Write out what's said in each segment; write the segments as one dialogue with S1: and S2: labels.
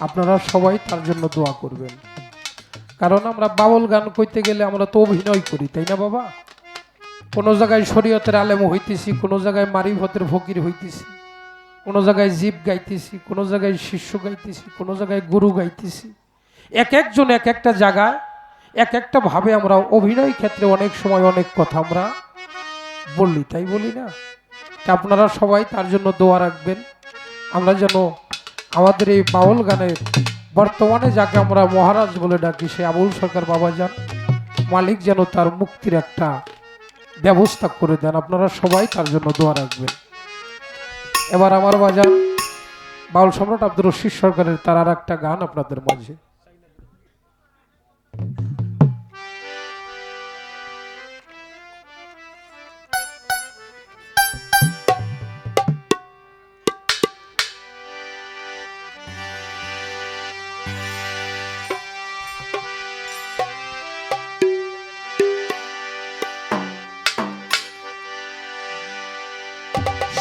S1: আপনারা সবাই তার জন্য দোয়া করবেন। কারণ আমরা বাউল গান কইতে গেলে আমরা তো অভিনয় করি, তাই না বাবা? কোনো জায়গায় শরীয়তের আলেম হইতেছি, কোনো জায়গায় মারিফতের ফকির হইতেছি, কোনো জায়গায় জীব গাইতেছি, কোনো জায়গায় শিষ্য গাইতেছি, কোনো জায়গায় গুরু গাইতেছি। এক একজন এক একটা জায়গায় এক একটা ভাবে আমরা অভিনয় ক্ষেত্রে অনেক সময় অনেক কথা আমরা বললি, তাই বলি না? তা আপনারা সবাই তার জন্য দোয়া রাখবেন। আমরা যেন আমাদের এই বাউল গানের বর্তমানে যাকে আমরা মহারাজ বলে ডাকি, সে আবুল সরকার বাবাজান মালিক যেন তার মুক্তির একটা ব্যবস্থা করে দেন। আপনারা সবাই তার জন্য দোয়া রাখবেন। এবার আমার বাজান বাউল সম্রাট আব্দুর রশিদ সরকারের তার আর একটা গান আপনাদের মাঝে।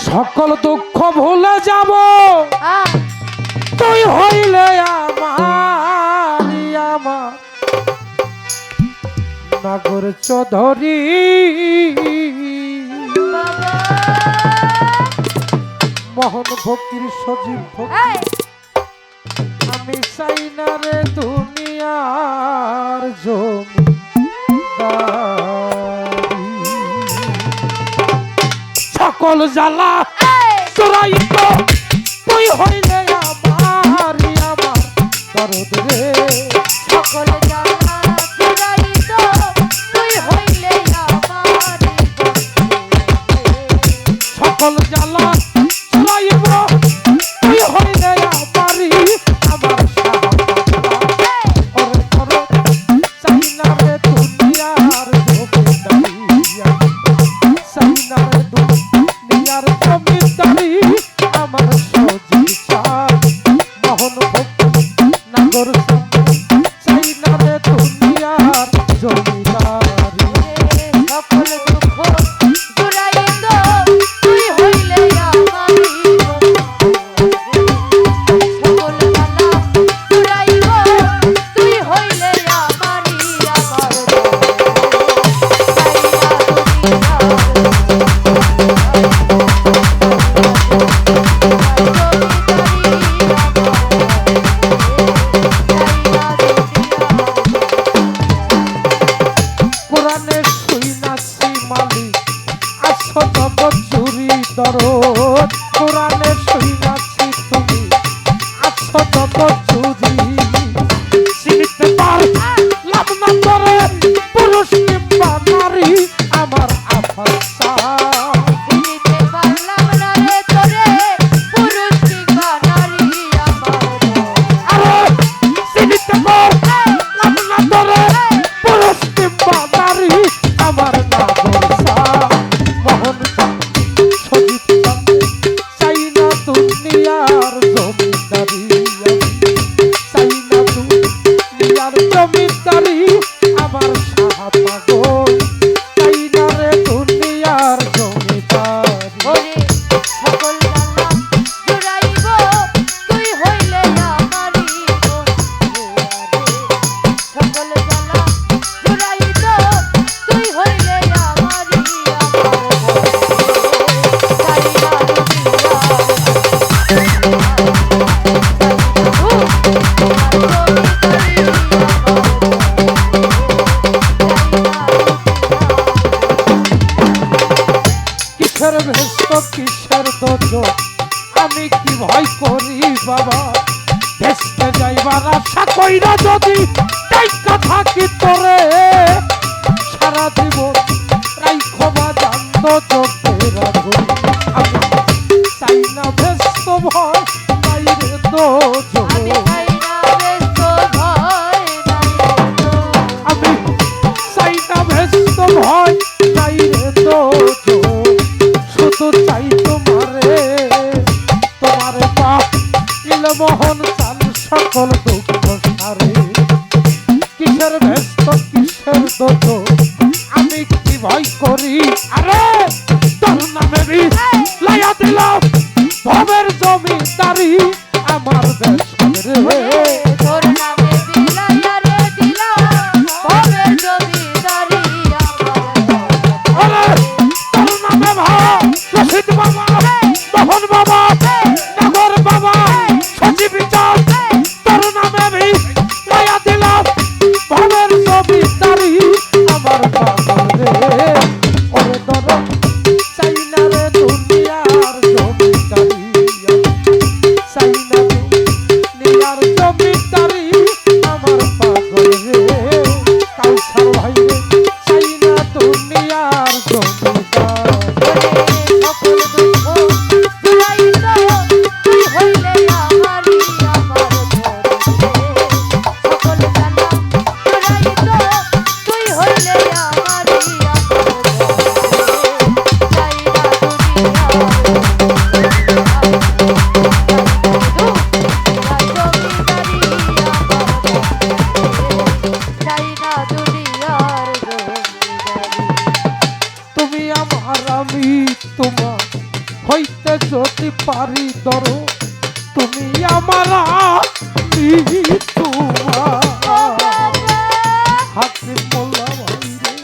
S1: সকল দুঃখ ভুলে যাব তুই হইলে আমার নাগর চৌধুরী। মোহন ফকির সজীব ফকির আমি চাই না রে দুনিয়ার জমিদারি। সকল জ্বালা চোরাইত তুই হইলে আমার দরদ রে।
S2: সকল জ্বালা চোরাইত তুই হইলে আমার
S1: সকল জ্বালা চোরাইব তুই হইলে আমারি আমার চাই না রে দুনিয়ার জমিদারি, চাই না রে দুনিয়ার জমিদারি। আমার সজীব চাই মোহন ভক্তি নাগর চাই না রে দুনিয়ার জমিদারি।
S2: সকল দুঃখ চোরাইত তুই হইলে আমারি সকল জ্বালা চোরাইব তুই হইলে আমারি আমার
S1: কোরআনে শুইনাছি মালিক আছো তব চুরি দরদ। কোরআনে শুইনাছি তুমি আছো তব চুরি। চিনতে পারলাম না তোরে পুরুষ কিংবা নারী আমার আফাসা।
S2: চিনিতে পারলাম না রে তোরে পুরুষ কিংবা নারী আমার
S1: আরে চিনতে পারলাম না তোরে পুরুষ কিংবা নারী আমার নাগরসা। মোহন সজীব চাই না দুনিয়ার জমিদারি, চাই না দুনিয়ার জমিদারি। আমার সাহা পাগল চাই না রে দুনিয়ার জমিদারি।
S2: ওরে সকল জ্বালা চোরাইব তুই হইলে আমারি সকল জ্বালা চোরাইব তুই হইলে আমারি
S1: কিসের ভেস্ত কিসের দোজ আমি কি ভয় করি বাবা। ভেস্তে যাইবার আশা কইরা যদি টাইকা থাকি তোরে সারা জীবন রাইখো বা জানত চোখের আগুন। আমি চাই না ভেস্ত ভয় নাই রে দোজ।
S2: আমি চাই না ব্যস্ত ভয় নাই
S1: আমি চাই না ভেস্ত ভয় নাই রে দোজ। শুধু চাই তোমারে তোমারে পা ইল মোহন চাল সকল দুঃখ সারে। কিসের ভেস্ত কিসের দোষ আমি কি ভয় করি। আরে তোর নামে লাইয়া দিলাম ভবের জমিদারি আমার দেশ রে। পারি ধরো তুমি আমার তোমার হাকিম মোল্লা ভাই রে,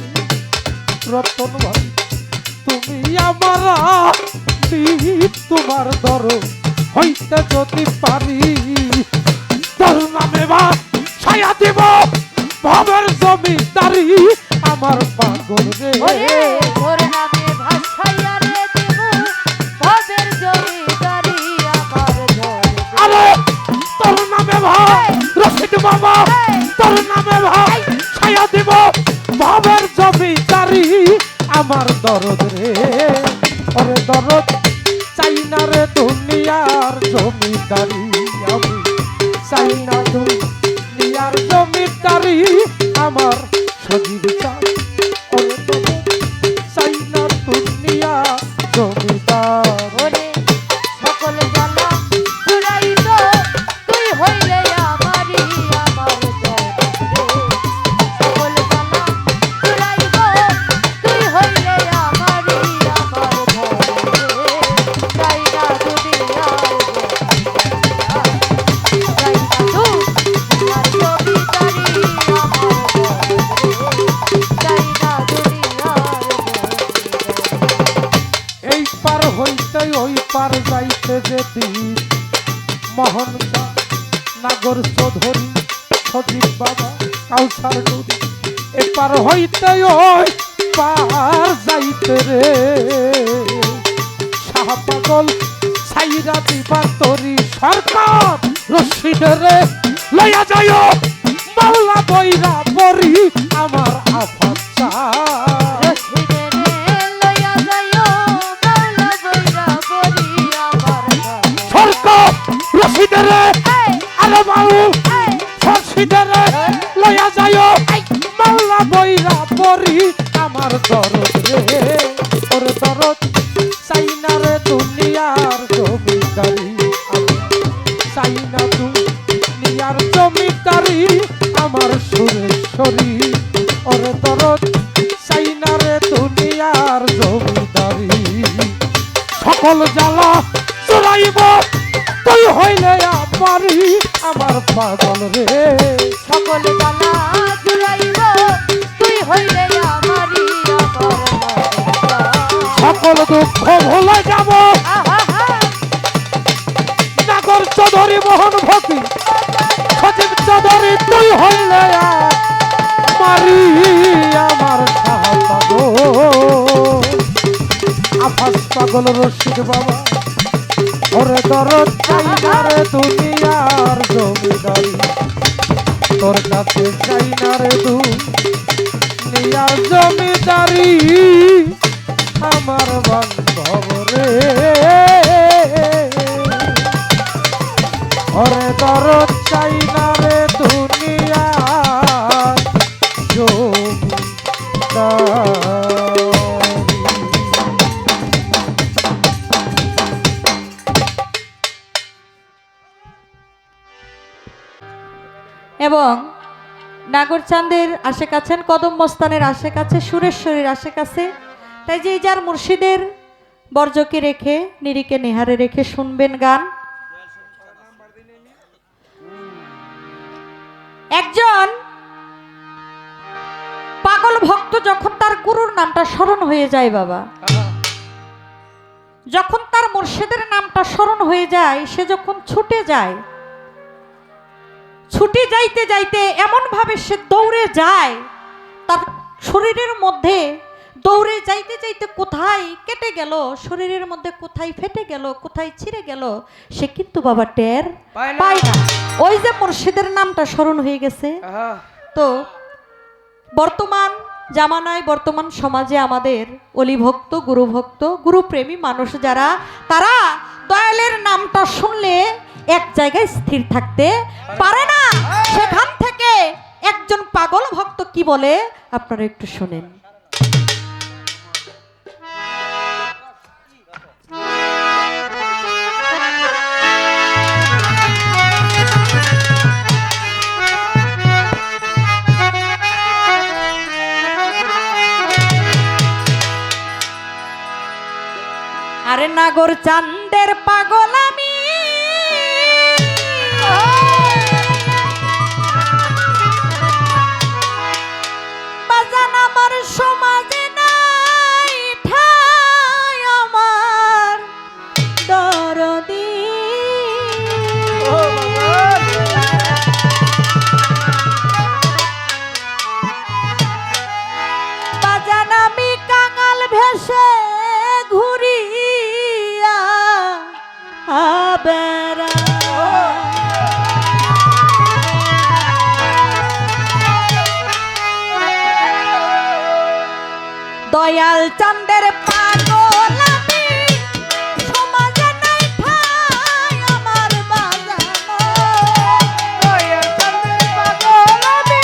S1: রতন ভাই তুমি আমার তোমার ধরো হইতে যদি পারি তোর নামে বা ছায়া দিব ভবের জমিদারি আমার পাগল রে
S2: ওরে তোর নামে ভাষাইয়া রে দেব ভবের জমিদারি আমার ধরে
S1: আরে তোর নামে ভাই রশিদ বাবা তোর নামে ভাই ছায়া দিব ভবের জমিদারি আমার দরদ রে ওরে দরদ চাই না রে দুনিয়ার জমিদারি আমি চাই না দুনিয়ার জমিদারি আমার সজীব চাই ওরে দরদ চাই না দুনিয়ার জমিদার
S2: ওরে সকল জ্বালা জুড়াইত তুই হইলে আমারই আমার ধরে সকল জ্বালা জুড়াইব তুই হইলে আমারই আমার ধরে চাই না দুনিয়ার চাই না দুনিয়ার জমিদারি আমার ধরে চাই না দুনিয়ার জমিদারি
S1: এই পার হইতে ওই পার যাইতে যেতি মোহন নাগর চৌধুরী সজীব বাবা কাউসার নদী এই পার হইতে ওই পার যাইতে রে শাহ পাগল সাইরা দিবার তরি সরকার রশিদ রে লইয়া যায় মাওলা বইরা বরি আমার আফাত চায় সরকার রশিদরে আরে বাবু রশিদরে লয়া যায় মাওলা বইরা পরি আমার দরদ রে ওর দরদ চাই না রে দুনিয়ার জমিদারি আমি চাই না দুনিয়ার জমিদারি আমার সুরেশ্বরী ওর দরদ চাই না রে দুনিয়ার জমিদারি সকল জ্বালা চড়াইব তুই হইলে আমারি আমার পাগল রে
S2: সকল জ্বালা জুড়াইব তুই হইলে আমারই আমার
S1: সকল দুঃখ ভুলে যাব নাগর চৌধুরী মোহন ভক্তি সজীব চৌধুরী তুই হইলে আমারি আমার শাহ পাগল আফাস পাগল রশিদ বাবা ওরে দরদ চাই না রে দুনিয়ার জমিদারি তোর কাছে চাই না রে দুনিয়ার জমিদারি আমার বান্ধব রে ওরে দরদ চাই না রে দুনিয়ার জমিদারি
S3: এবং নাগরচাঁদের আশেকাছেন কদম মস্তানের আশেকাছে সুরেশ্বরীর আশেকাছে তাই যে যার মুর্শিদের বর্জকে রেখে নিরিকে নেহারে রেখে শুনবেন গান। একজন পাগল ভক্ত যখন তার গুরুর নামটা স্মরণ হয়ে যায় বাবা, যখন তার মুর্শিদের নামটা স্মরণ হয়ে যায় সে যখন ছুটে যায়, ছুটে যাইতে যাইতে এমন ভাবে সে দৌড়ে যায় তার শরীরের মধ্যে দৌড়ে যাইতে যাইতে কোথায় কেটে গেল, শরীরের মধ্যে কোথায় ফেটে গেল, কোথায় ছিঁড়ে গেল সে কিন্তু বাবা টের পায় না। ওই যে মুর্শিদের নামটা স্মরণ হয়ে গেছে। তো বর্তমান জামানায় বর্তমান সমাজে আমাদের অলিভক্ত গুরুভক্ত গুরুপ্রেমী মানুষ যারা, তারা দয়ালের নামটা শুনলে এক জায়গায় স্থির থাকতে পারে না। সেখান থেকে একজন পাগল ভক্ত কি বলে আপনারা একটু শুনেন। আরে নাগর চান্দে চাঁদের পাগল আমি বাজান আমার সমাজে নাই ঠাই আমার দরদি বাজান আমি কাঙাল ভেসে ঘুরিয়া বেড়া দয়াল চাঁদের পাগল আমি সমাজে নাই ঠাই আমার বাজানো
S2: দয়াল চাঁদের পাগল আমি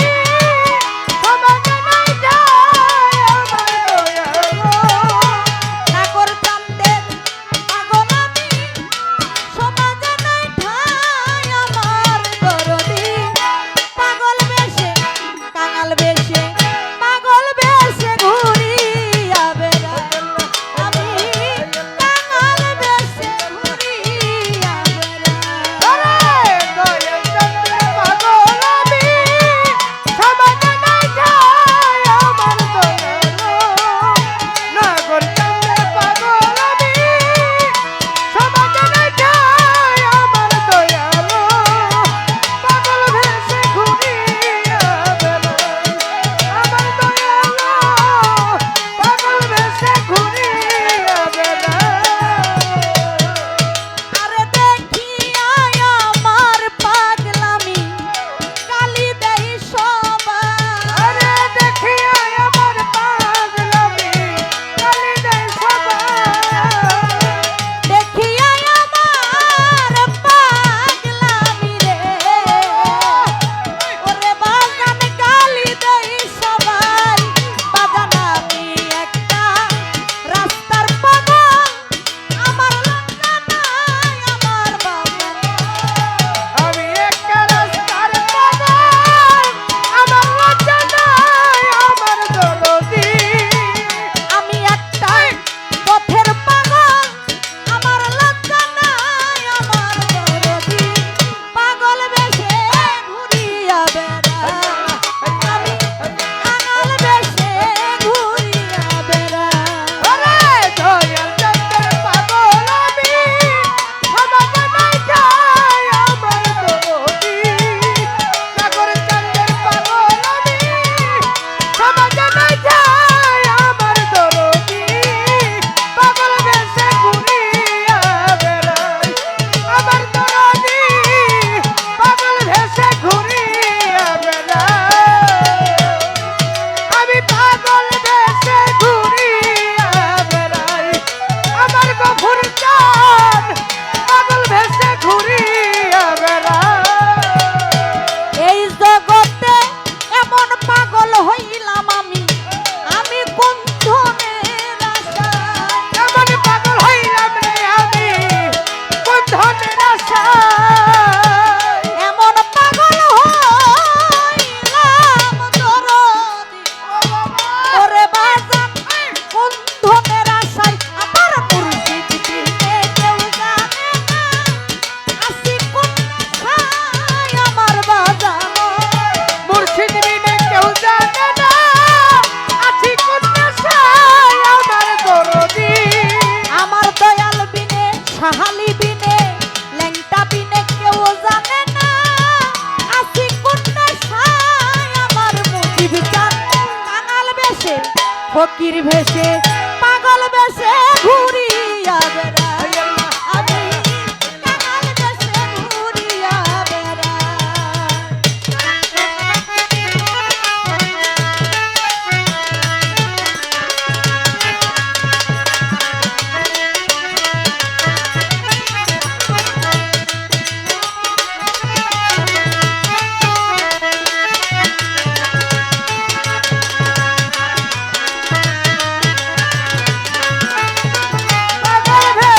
S2: সমাজে নাই ঠাই আমার দয়ালো
S3: নাগর চাঁদের পাগল আমি সমাজে নাই ঠাই আমার দরদি পাগল বেশে কাঙাল বেশে পাগল বেশে ঘুরিয়া বেড়া আমি কাঙাল বেশে ঘুরিয়া বেড়া
S2: দয়াল চাঁদের পাগল আমি সমাজে নাই ঠাই আমার দয়ালো নাগর চাঁদের পাগল আমি সমাজে নাই ঠাই আমার দয়ালো পাগল ভেসে ঘুরিয়া বেড়াই আমার দয়ালো পাগল ভেসে ঘুরিয়া বেড়াই
S3: আরে দেখিয়া আমার পাগলামি কালি দেই সবাই
S2: আরে দেখিয়া আমার পাগলামি কালি দেয় সবাই
S3: দেখিয়া আমার পাগলামি রে ওরে বাগান কালি দেই সবাই বাগান আমি একটা রাস্তার পাগল আমার লজ্জা নাই আমার বাগান
S2: আমি একটা রাস্তার পাগল আমার লজ্জা নাই আমার দরদি
S3: আমি একটা পথের পাগল আমার লজ্জা নাই আমার দরদি পাগল বেশে ঘুরিয়া বেড়া আমি কাঙাল বেশে ঘুরিয়া বেড়া
S2: আরে দয়াল চাঁদের পাগল আমি সমাজে নাই ঠাই আমার দরদি নাগর চাঁদের পাগল আমি সমাজে নাই ঠাই আমার দরদি পাগল বেশে ঘুরিয়া বেড়াই আমার দরদি পাগল ভেসে ঘুরিয়া বেড়াই আমি পাগল ভেসে ঘুরিয়া বেড়াই আমার গফুর চাঁদ পাগল ভেসে ঘুরিয়া বেড়াই
S3: এই জগতে এমন পাগল হইলাম আমি কোন ধনের আশায়
S2: এমন পাগল হইলাম রে আমি কোন ধনের আশায়
S3: এমন পাগল হইলাম দরদি ওরে বাজান কোন ধনের আশায় আমার মুর্শিদ বিনে কেউ জানে না আসি কোন আশায় আমার বাজানো
S2: মুর্শিদ বিনে কেউ জানে না আছি কোন আশায় আমার দরদি
S3: আমার দয়াল বিনে সাহালি বিনে ল্যাংটা বিনে কেউ জানে না আসি কোন আশায় আমার মুজিব চাঁদ কাঙাল বেশে ফকির ভেসে পাগল বেশে ঘুরিয়া বেড়াই আমি কাঙাল বেশে ঘুরিয়া
S2: পাগল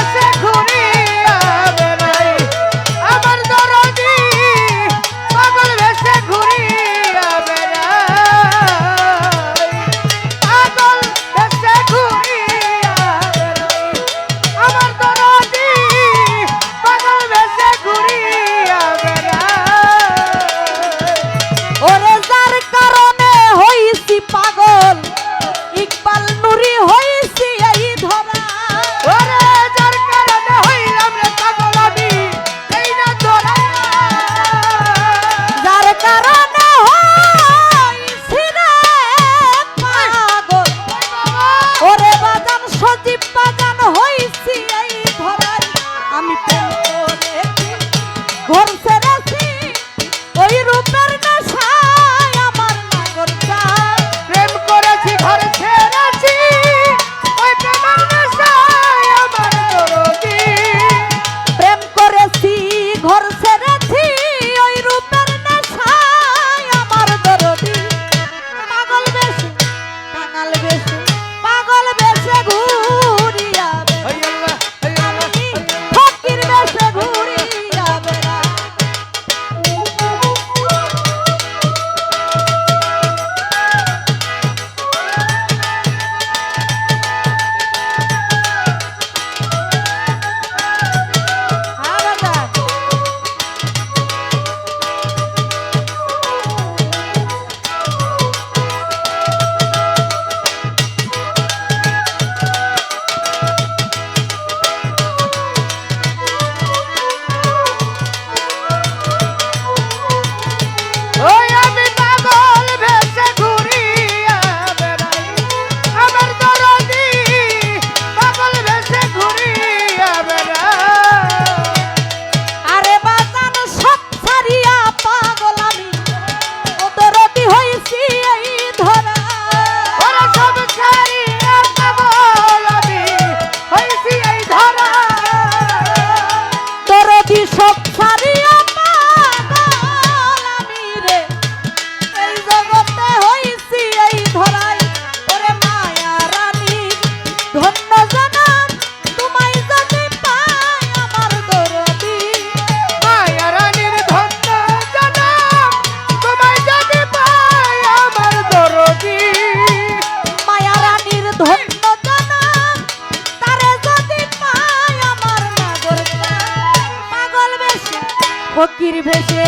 S3: ভেসে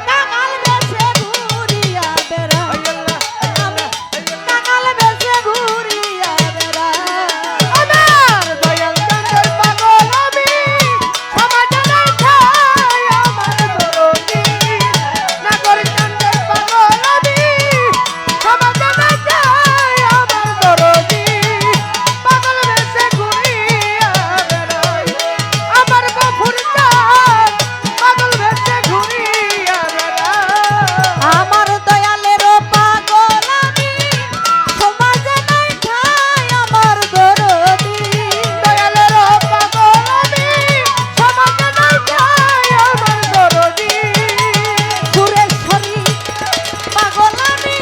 S3: কাঙাল ভেসে ঘুরিয়া বেড়াই আমি কাঙাল ভেসে ঘুরিয়া বেড়াই
S2: আমার দয়াল চাঁদের পাগল আমি সমাজে নাই ঠাই আমার দরদি নাগর চাঁদের পাগল আমি সমাজে নাই ঠাই আমার দরদি পাগল বেশে ঘুরিয়া বেড়াই আমার গফুর চাঁদ পাগল বেশে ঘুরিয়া বেড়াই
S3: আমার দয়ালের পাগল আমি সমাজে নাই ঠাই আমার দরদি
S2: দয়ালের পাগল আমি সমাজে নাই ঠাই আমার দরদি
S3: সুরেশ্বরী পাগল আমি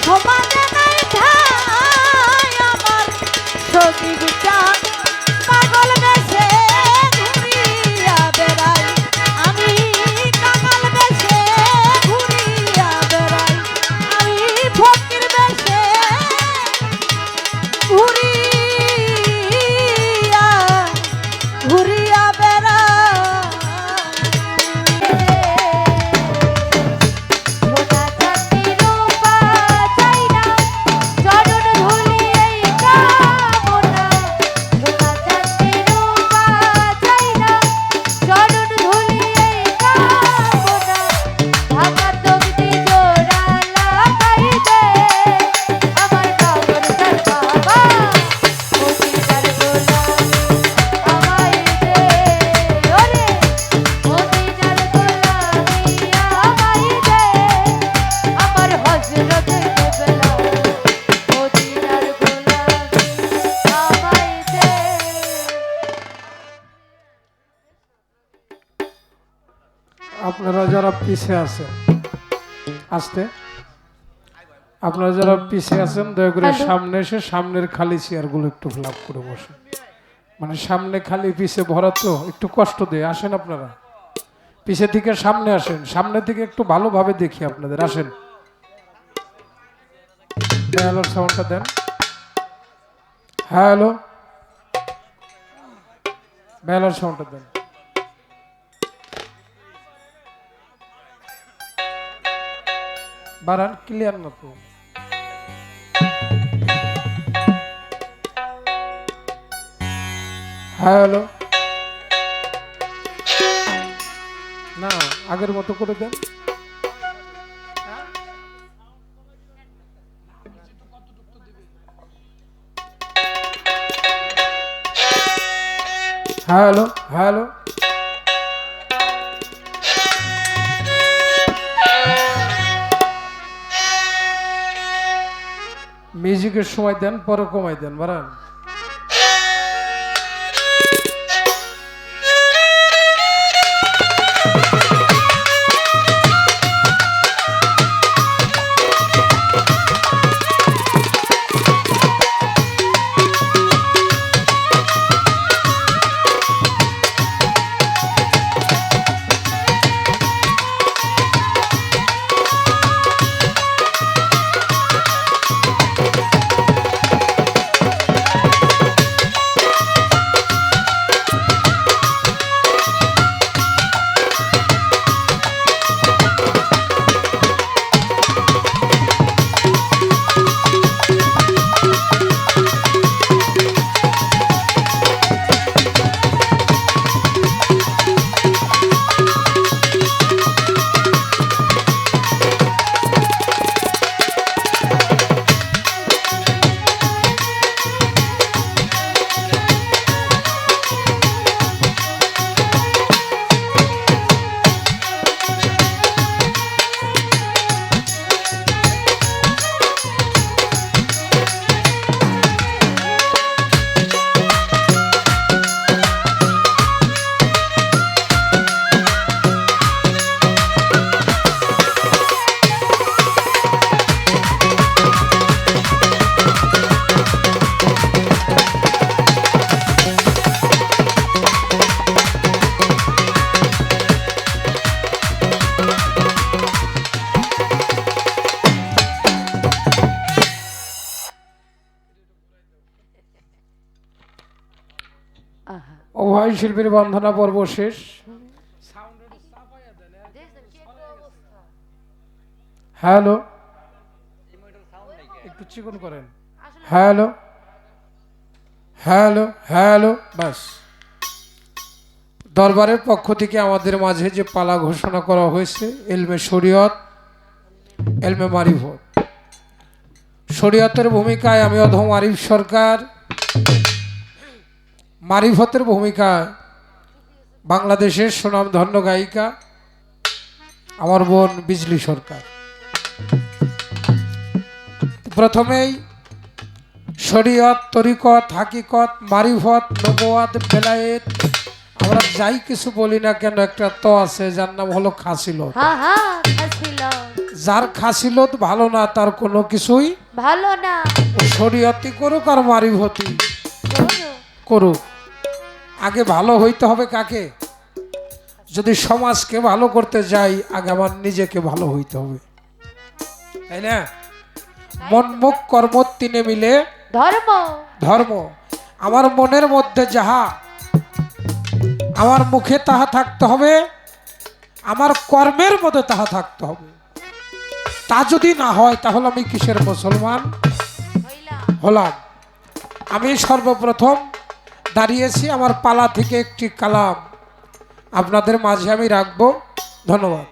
S3: সমাজে নাই ঠাই আমার সজীব চাঁদ পাগল বেশে ঘুরিয়া বেড়াই আমি কাঙাল বেশে ঘুরিয়া বেড়াই আমি ফকির বেশে ঘুরিয়া ঘুরিয়া আমার হযরত কেবলা মদিনার গোলাম আমায় দে।
S1: আপনারা যারা পিছে আছেন আসতে, আপনারা যারা পিছে আছেন দয়া করে
S3: হ্যালো।
S1: সামনে এসে সামনের খালি চেয়ারগুলো একটু ফিল আপ করে বসুন। মানে সামনে খালি পিছে ভরা তো একটু কষ্ট দেয়। আসেন আপনারা পিছে থেকে সামনে আসেন, সামনে থেকে একটু ভালোভাবে দেখি আপনাদের। আসেন, হ্যালোর সাউন্ডটা দেন। হ্যালো, হ্যালোর সাউন্ডটা দেন। বাড়ান, ক্লিয়ার না তো। হ্যালো, না আগের মতো করে দেন। হ্যালো হ্যালো, মিউজিকের সময় দেন, পরে কমাই দেন, বাড়ান। অভয় শিল্পীর বন্ধনা পর্ব শেষ। হ্যালো, একটু চিকন করেন। হ্যালো হ্যালো হ্যালো, বাস। দরবারের পক্ষ থেকে আমাদের মাঝে যে পালা ঘোষণা করা হয়েছে, এলমে শরীয়ত, এলমে মারিফত। শরীয়তের ভূমিকায় আমি অধম আরিফ সরকার, মারিফতের ভূমিকায় বাংলাদেশের সুনামধন্য গায়িকা আমার বোন বিজলি সরকার। প্রথমেই শরীয়ত, তরিকত, হাকিকত, মারিফত, নবুয়াত, বেলায়েত, আমরা যাই কিছু বলি না কেন একটা তো আছে যার নাম হলো খাসিলত।
S2: হ্যাঁ হ্যাঁ খাসিল
S1: যার খাসিলত ভালো না তার কোনো কিছুই
S2: ভালো না
S1: ও শরীয়তি করুক আর মারিফতি
S2: করো।
S1: করুক, আগে ভালো হইতে হবে কাকে? যদি সমাজকে ভালো করতে যাই আগে আমার নিজেকে ভালো হইতে হবে, তাই না? মন মুখ কর্ম তিনে মিলে
S2: ধর্ম
S1: ধর্ম। আমার মনের মধ্যে যাহা, আমার মুখে তাহা থাকতে হবে, আমার কর্মের মধ্যে তাহা থাকতে হবে। তা যদি না হয় তাহলে আমি কিসের মুসলমান
S2: হইলাম।
S1: হলাম? আমি সর্বপ্রথম দাঁড়িয়েছি, আমার পালা থেকে একটি কালাম আপনাদের মাঝে আমি রাখবো। ধন্যবাদ।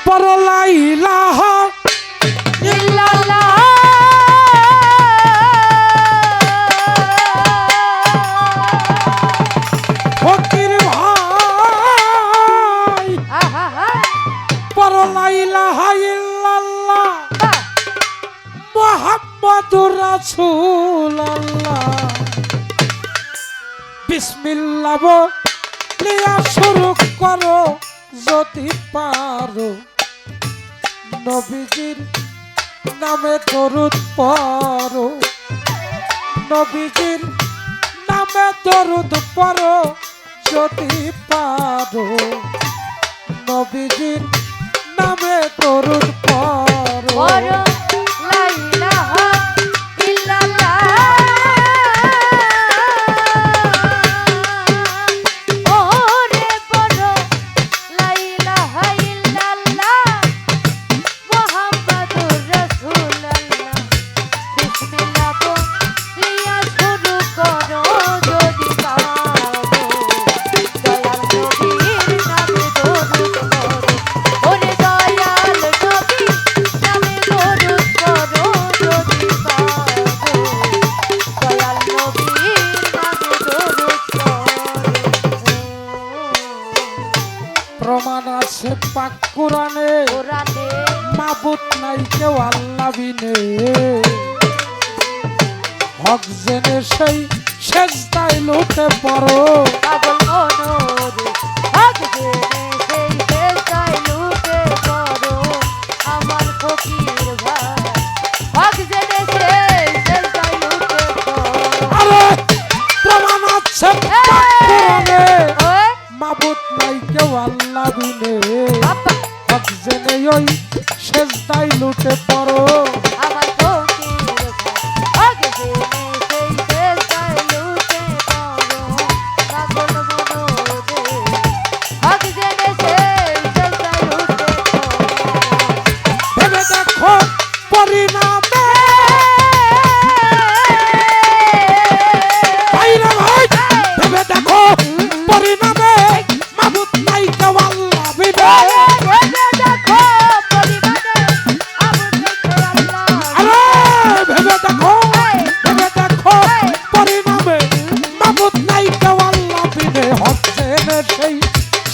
S1: পরলা ইলাহা
S2: ইল্লাল্লাহ
S1: ফকির ভাই,
S2: আহা হা
S1: পরলা ইলাহা ইল্লাল্লাহ মুহাম্মাদুর রাসূলুল্লাহ। বিসমিল্লাহ বলিয়া শুরু করো যদি পারো, নবীজির নামে দরুদ পড়ো, নবীজির নামে দরুদ পড়ো যদি পারো, নবীজির নামে দরুদ পড়ো।
S2: বড় লা ইলাহা ইল্লাল্লাহ ওরে বড় লা ইলাহা ইল্লাল্লাহ মুহাম্মাদুর রাসূলুল্লাহ বিসমিল্লাহ বলিয়া শুরু করো যদি পারো, দয়াল নবীর নামে দরুদ পড়ো। ওরে দয়াল নবীর নামে দরুদ পড়ো যদি পারো, দয়াল নবীর নামে দরুদ পড়ো।
S1: প্রমাণ আছে পাক কোরআনে,
S2: কোরআনে
S1: মাবুদ নাই কেউ আল্লাহ বিনে। হক জেনে সেই সেজদায় লুটে পড়ো,
S2: পাগল মনোরে হক জেনে সেই চেষ্টায় লুটে পড়ো আমার ফকির ভাই, হক জেনে সেই চেষ্টায় লুটে পড়ো।
S1: আরে প্রমাণ আছে পাক কোরআনে,
S2: ওই
S1: মাবুদ নাই কেউ আল্লাহ বিনে।
S2: বাবা
S1: হক জেনে ওই সেজদায় লুটে পড়ো,
S2: আমার ফকির ভাই, হক জেনে সেই চেষ্টায় লুটে পড়ো পাগল মনোরে হক জেনে সেই চেষ্টায় লুটে পড়ো।
S1: ভেবে দেখো পরিণামে, ভাইরা ভাই, ভেবে দেখো পরিণামে মাবুদ নাই কেউ আল্লাহ বিনে। আরে ভেবে দেখো, ভেবে দেখো পরিণামে মাবুদ নাই কেউ আল্লাহ বিনে। হক জেনে সেই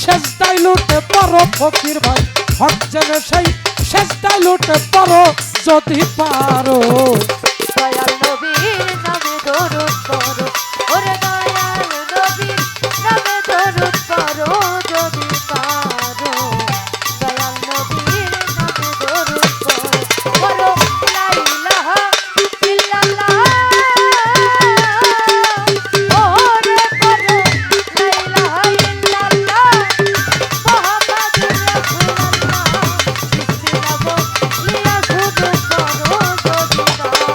S1: সেজদায় লুটে পড়ো ফকির ভাই, হক জেনে সেই সেজদায় লুটে পড়ো যদি পারো।
S2: দয়াল নবীর নামে দরুদ পড়ো, ওরে দয়াল নবীর নামে দরুদ পড়ো যদি পারো, দয়াল নবীর নামে দরুদ পড়ো। বলো লা ইলাহা ইল্লাল্লাহ ওরে বলো লা ইলাহা ইল্লাল্লাহ মুহাম্মাদুর রাসূলুল্লাহ বিসমিল্লাহ বলিয়া শুরু করো যদি পারো,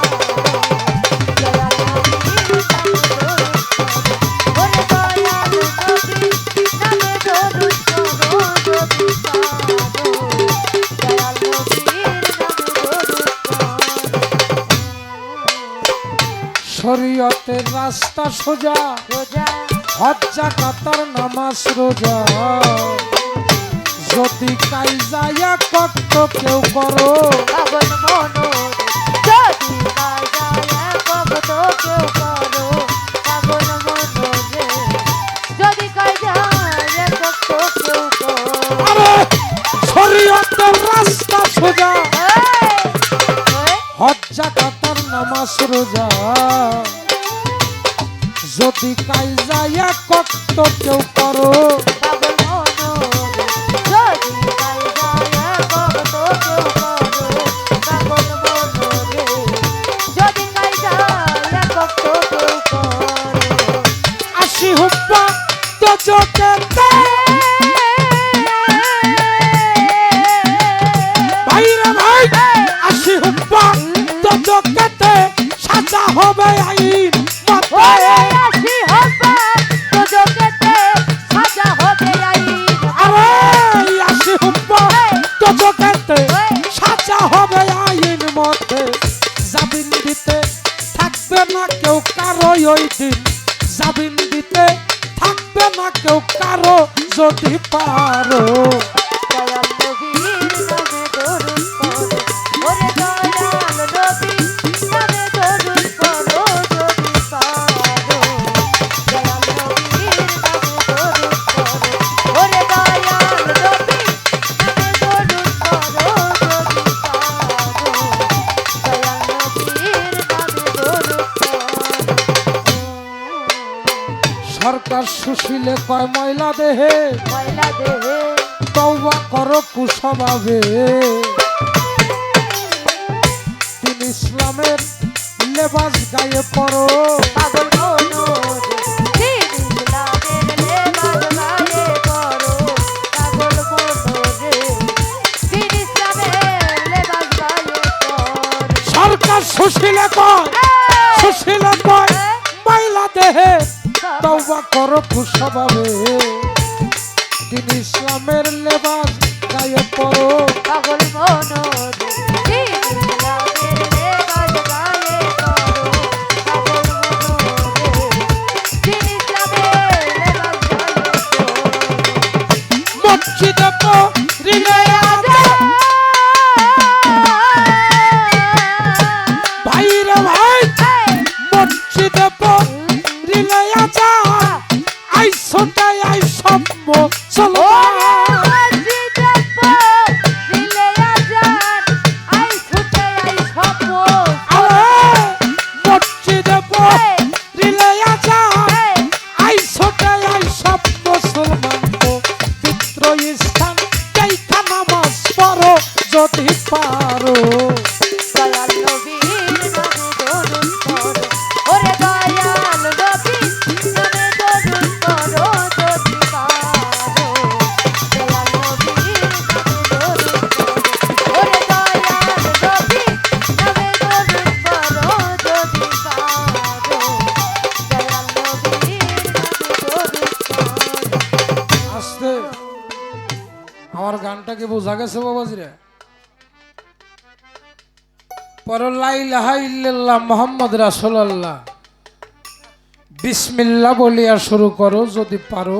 S1: শরীয়তের রাস্তা সোজা,
S2: রোজা
S1: হজ যাকাত নামাজ রোজা, যদি কাইজায়া কত কেউ করো,
S2: পাগল মনো যদি কাজায় ভক্ত কেউ করো, পাগল মনো রে যদি কাজায় ভক্ত কেউ করো।
S1: আরে শরীয়তের রাস্তা সোজা, হজ যাকাত নামাজ রোজা, যদি কাইজায়া কত কেউ করো,
S2: পাগল মনো যদি কাজায় ভক্ত কেউ করো, পাগল মনো রে যদি কাজায় ভক্ত কেউ করো।
S1: আসি হুব্বা তো জগতে, ভাইরা ভাই আসি হুব্বা তো জগতে, সাজা হবে আইন মতে।
S2: আসি হব্বা তো জগতে সাজা হবে আইন।
S1: আরে আসি হুব্বা তো জগতে, সাজা হবে আইন মতে। জামিন দিতে থাকবে না কেউ কারো ওই দিন, জামিন দিতে থাকবে না কেউ কারো, যদি পারো।
S2: দয়াল নবীর নামে দরুদ পড়ো, ওরে দয়াল নবীর নামে দরুদ পড়ো যদি পারো। দয়াল নবীর নামে দরুদ পড়ো, ওরে দয়াল নবীর নামে দরুদ পড়ো যদি পারো। দয়াল নবীর নামে দরুদ পড়ো।
S1: সরকার সুশীলে কয় ময়লা দেহে,
S2: ময়লা দেহে
S1: তওবা করো কুস্বভাবে। তিন ইসলামের লেবাস গায়ে পরো,
S2: পাগল মনো রে দিন ইসলামের লেবাস গায়ে পরো, পাগল মনো রে দিন ইসলামের লেবাস গায়ে পরো।
S1: সরকার সুশীলে কয়, সুশীলে কয় ময়লা দেহে, তওবা করো কুস্বভাবে। তিন ইসলামের লেবাস গায়ে পরো,
S2: পাগল মনো রে দিন ইসলামের লেবাস গায়ে পরো, পাগল মনো রে দিন ইসলামের লেবাস গায়ে পরো।
S1: মসজিদে পড়িলে আজান, ভাইরে ভাই মসজিদে পড়িলে আজান, আইসোটাই আইসব মুসলমান। মসজিদে পড়িলে আজান, আইসোটাই আইসব মুসলমান। পবিত্র স্থান যাইখা নামাজ পড়ো যদি পারো।
S2: দয়াল নবীর নামে দরুদ পড়ো, ওরে দয়াল নবীর নামে দরুদ পড়ো যদি পারো। দয়াল নবীর নামে দরুদ পড়ো, ওরে দয়াল নবীর নামে দরুদ পড়ো যদি পারো। দয়াল নবীর নামে দরুদ পড়ো।
S1: আস্তে, আমার গানটাকে বোঝা গেছে বাবাজিরা? পড়ো লা ইলাহা ইল্লাল্লাহ মুহাম্মদ রাসূলুল্লাহ, বিসমিল্লাহ বলিয়া শুরু করো যদি পারো,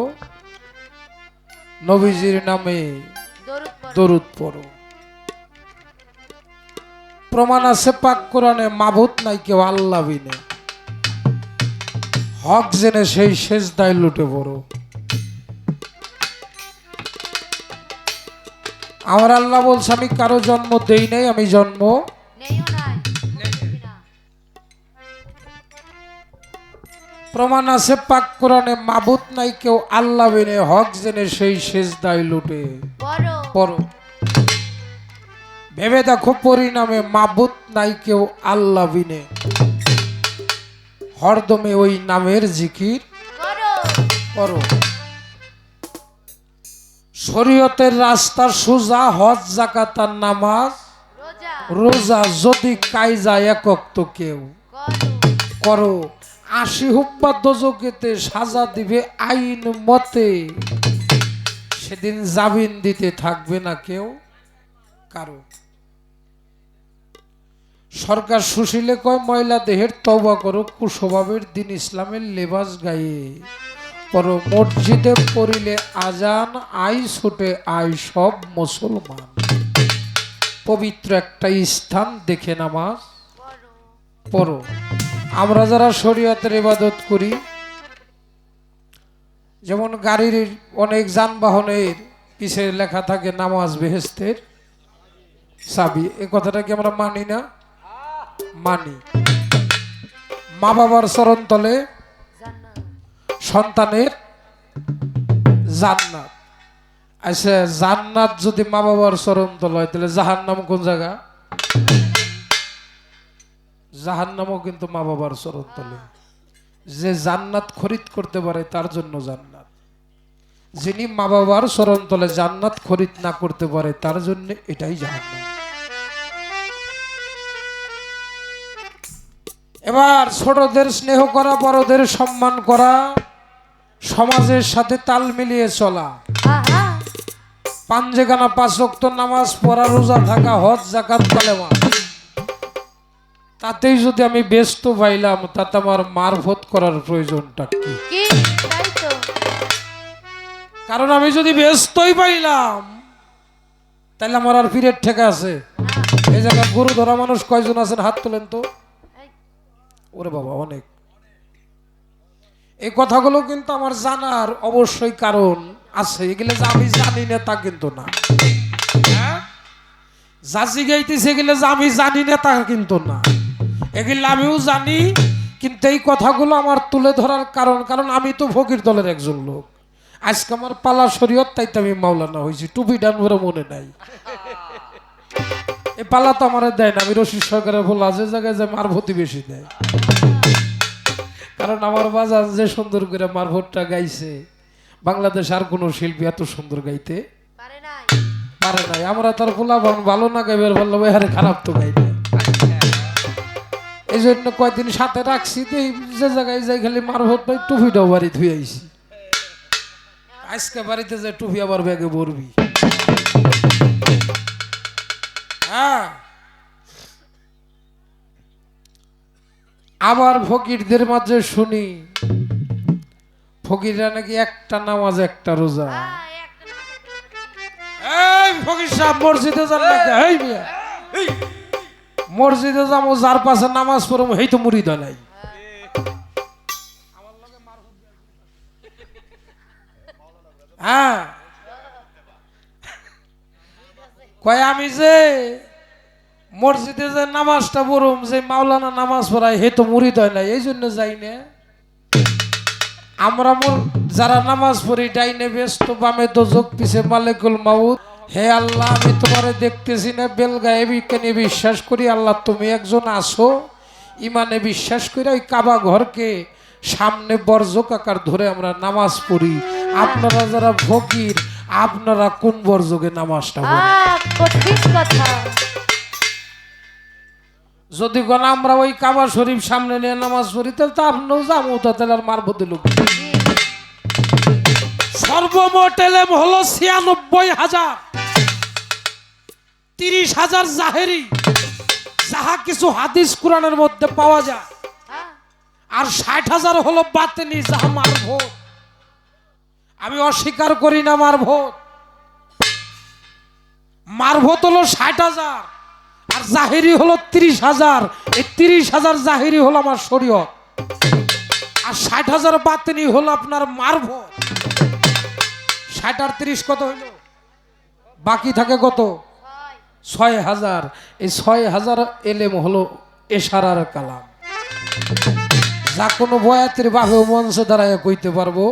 S1: নবীজির নামে
S2: দরুদ পড়ো।
S1: দরুদ পড়ো। প্রমাণ আছে পাক কোরআনে, মাবুদ নাই কেউ আল্লাহ বিনে, হক জেনে সেই সেজদায় লুটে পড়ো। আমার আল্লাহ বলছে আমি কারো জন্ম দেই নাই, আমি জন্ম
S2: নেইও নাই না।
S1: প্রমাণ আছে পাক কোরআনে, মাবুদ নাই কেউ আল্লাহ বিনে, হক জেনে সেই সেজদায় লুটে
S2: পড়ো
S1: পড়ো। ভেবে দেখো পরিণামে, মাবুদ নাই কেউ আল্লাহ বিনে, হরদমে ওই নামের জিকির
S2: করো।
S1: করো। শরীয়তের রাস্তা সোজা, হজ যাকাত আর নামাজ
S2: রোজা
S1: রোজা, যদি কায়জা একক তো কেউ
S2: করো।
S1: করো। আশি হুব্বা দোজকেতে সাজা দিবে আইন মতে, সেদিন জামিন দিতে থাকবে না কেউ কারো। সরকার সুশীলে কয় ময়লা দেহের তওবা করো কুস্বভাবের দিন ইসলামের লেবাস গায়ে পর মসজিদে পড়িলে আজান আই ছুটে আই সব মুসলমান। পবিত্র একটা স্থান দেখে নামাজ পড়ো। আমরা যারা শরীয়তের ইবাদত করি, যেমন গাড়ির অনেক যানবাহনের পিছে লেখা থাকে নামাজ বেহেশতের চাবি, এই কথাটা কি আমরা মানি না? মানি। মা বাবার চরণ তলে সন্তানের জান্নাত। আচ্ছা, জান্নাত যদি মা বাবার চরণ তলে হয় তাহলে জাহান্নাম কোন জায়গা? জাহান্নামও কিন্তু মা বাবার চরণ তলে। যে জান্নাত খরিদ করতে পারে তার জন্য জান্নাত, যিনি মা বাবার চরণ তলে জান্নাত খরিদ না করতে পারে তার জন্য এটাই জাহান্নাম। এবার ছোটদের স্নেহ করা, বড়দের সম্মান করা, সমাজের সাথে তাল মিলিয়ে চলা,
S2: আহা
S1: পাঞ্জেখানা 5 ওয়াক্ত নামাজ পড়া, রোজা থাকা, হজ যাকাত কালেমা, তাতেই যদি আমি ব্যস্ত পাইলাম তাতে আমার মারফত করার প্রয়োজনটা কি?
S2: কি তাই তো
S1: কারণ আমি যদি ব্যস্তই পাইলাম তাহলে আমার আর ফিরের ঠেকা আছে? এই জায়গায় গরু ধরা মানুষ কয়জন আছেন? হাত তোলেন তো।
S2: এই,
S1: ওরে বাবা, অনেক। এই কথাগুলো কিন্তু আমার জানার অবশ্যই কারণ আছে। এগুলো যে আমি জানি না তা কিন্তু না। হ্যাঁ? জাজি গাইতেছে এগুলো যে আমি জানি না তা কিন্তু না। এগুলো আমিও জানি, কিন্তু এই কথাগুলো আমার তুলে ধরার কারণ আমি তো ফকির দলের একজন লোক। আজকে আমার পালা শরীয়ত, তাই তো আমি মাওলানা হয়েছি। টুপি ডান ভরে মনে নাই। এই পালা তো আমার দেয় না। আমি রশিদ সরকারের বলা যে জায়গায় যে মারভতি বেশি দেয়। কারণ আমার বাজার যে সুন্দর করে মারভতটা গাইছে, বাংলাদেশ আর কোনো শিল্পী এত সুন্দর গাইতে
S2: পারে নাই
S1: পারে নাই। আমরা তার পোলা ভালো না গাইবার ভালো, আরে খারাপ তো গাই না। এই জন্য কয়দিন সাথে রাখছি, যে জায়গায় যাই খালি মারভত পাই, টুপিটাও বাড়ি ধুয়ে আইছি। আজকে বাড়িতে যে টুপি আবার ব্যাগে ভরবি। হ্যাঁ, আবার ফকিরদের মাঝে শুনি ফকিররা নাকি একটা নামাজ একটা রোজা। এই ফকির সাহেব, মসজিদে যান নাকি? এই মিয়া, মসজিদে যাবো, যার পাশে নামাজ পড়বো এই তো মুড়ি নাই। হ্যাঁ, কয় আমি যে মসজিদে যে নামাজটা পড়ুম, যে মাওলানা নামাজ পড়ায় হে তো মুড়ি দেয় নাই, এই জন্য যাই না। আমরা যারা নামাজ পড়ি ডাইনে ব্যস্ত, বামে দোজক, পিছে মালিকুল মাউত। হে আল্লাহ, আমি তোমারে দেখতেছি না, বেলগায়ে বিজ্ঞানে বিশ্বাস করি আল্লাহ তুমি একজন আসো। ইমানে বিশ্বাস করি ওই কাবা ঘরকে সামনে বর্জক আকার ধরে আমরা নামাজ পড়ি। আপনারা যারা ফকির, আপনারা কোন বর্জকে নামাজটা পড়েন?
S2: কঠিন কথা
S1: যদি কোন আমরা ওই কাবা শরীফ সামনে নিয়ে নামাজ পড়ি তাহলে তো আপনিও যাবো, তাহলে আর মারবো লোক। সর্বমোট এলেম হলো 96,000, 30,000 জাহেরি, যাহা কিছু হাদিস কোরআনের মধ্যে পাওয়া যায়,
S2: হ্যাঁ
S1: আর 60,000 হলো বাতেনি, যাহা মারভত। আমি অস্বীকার করি না মারভত। মারভত হলো 60,000 আর জাহেরি হলো 30,000। এই 30,000 জাহেরি হলো আমার শরীয়ত, আর 60,000 বাতেনি হলো আপনার মারভত। 60 আর 30 কত হইল? বাকি থাকে কত? 6,000। এই 6,000 এলেম হলো এশারার কালাম, যা কোনো বয়াতের বাপেও মঞ্চে দাঁড়ায় কইতে পারবো।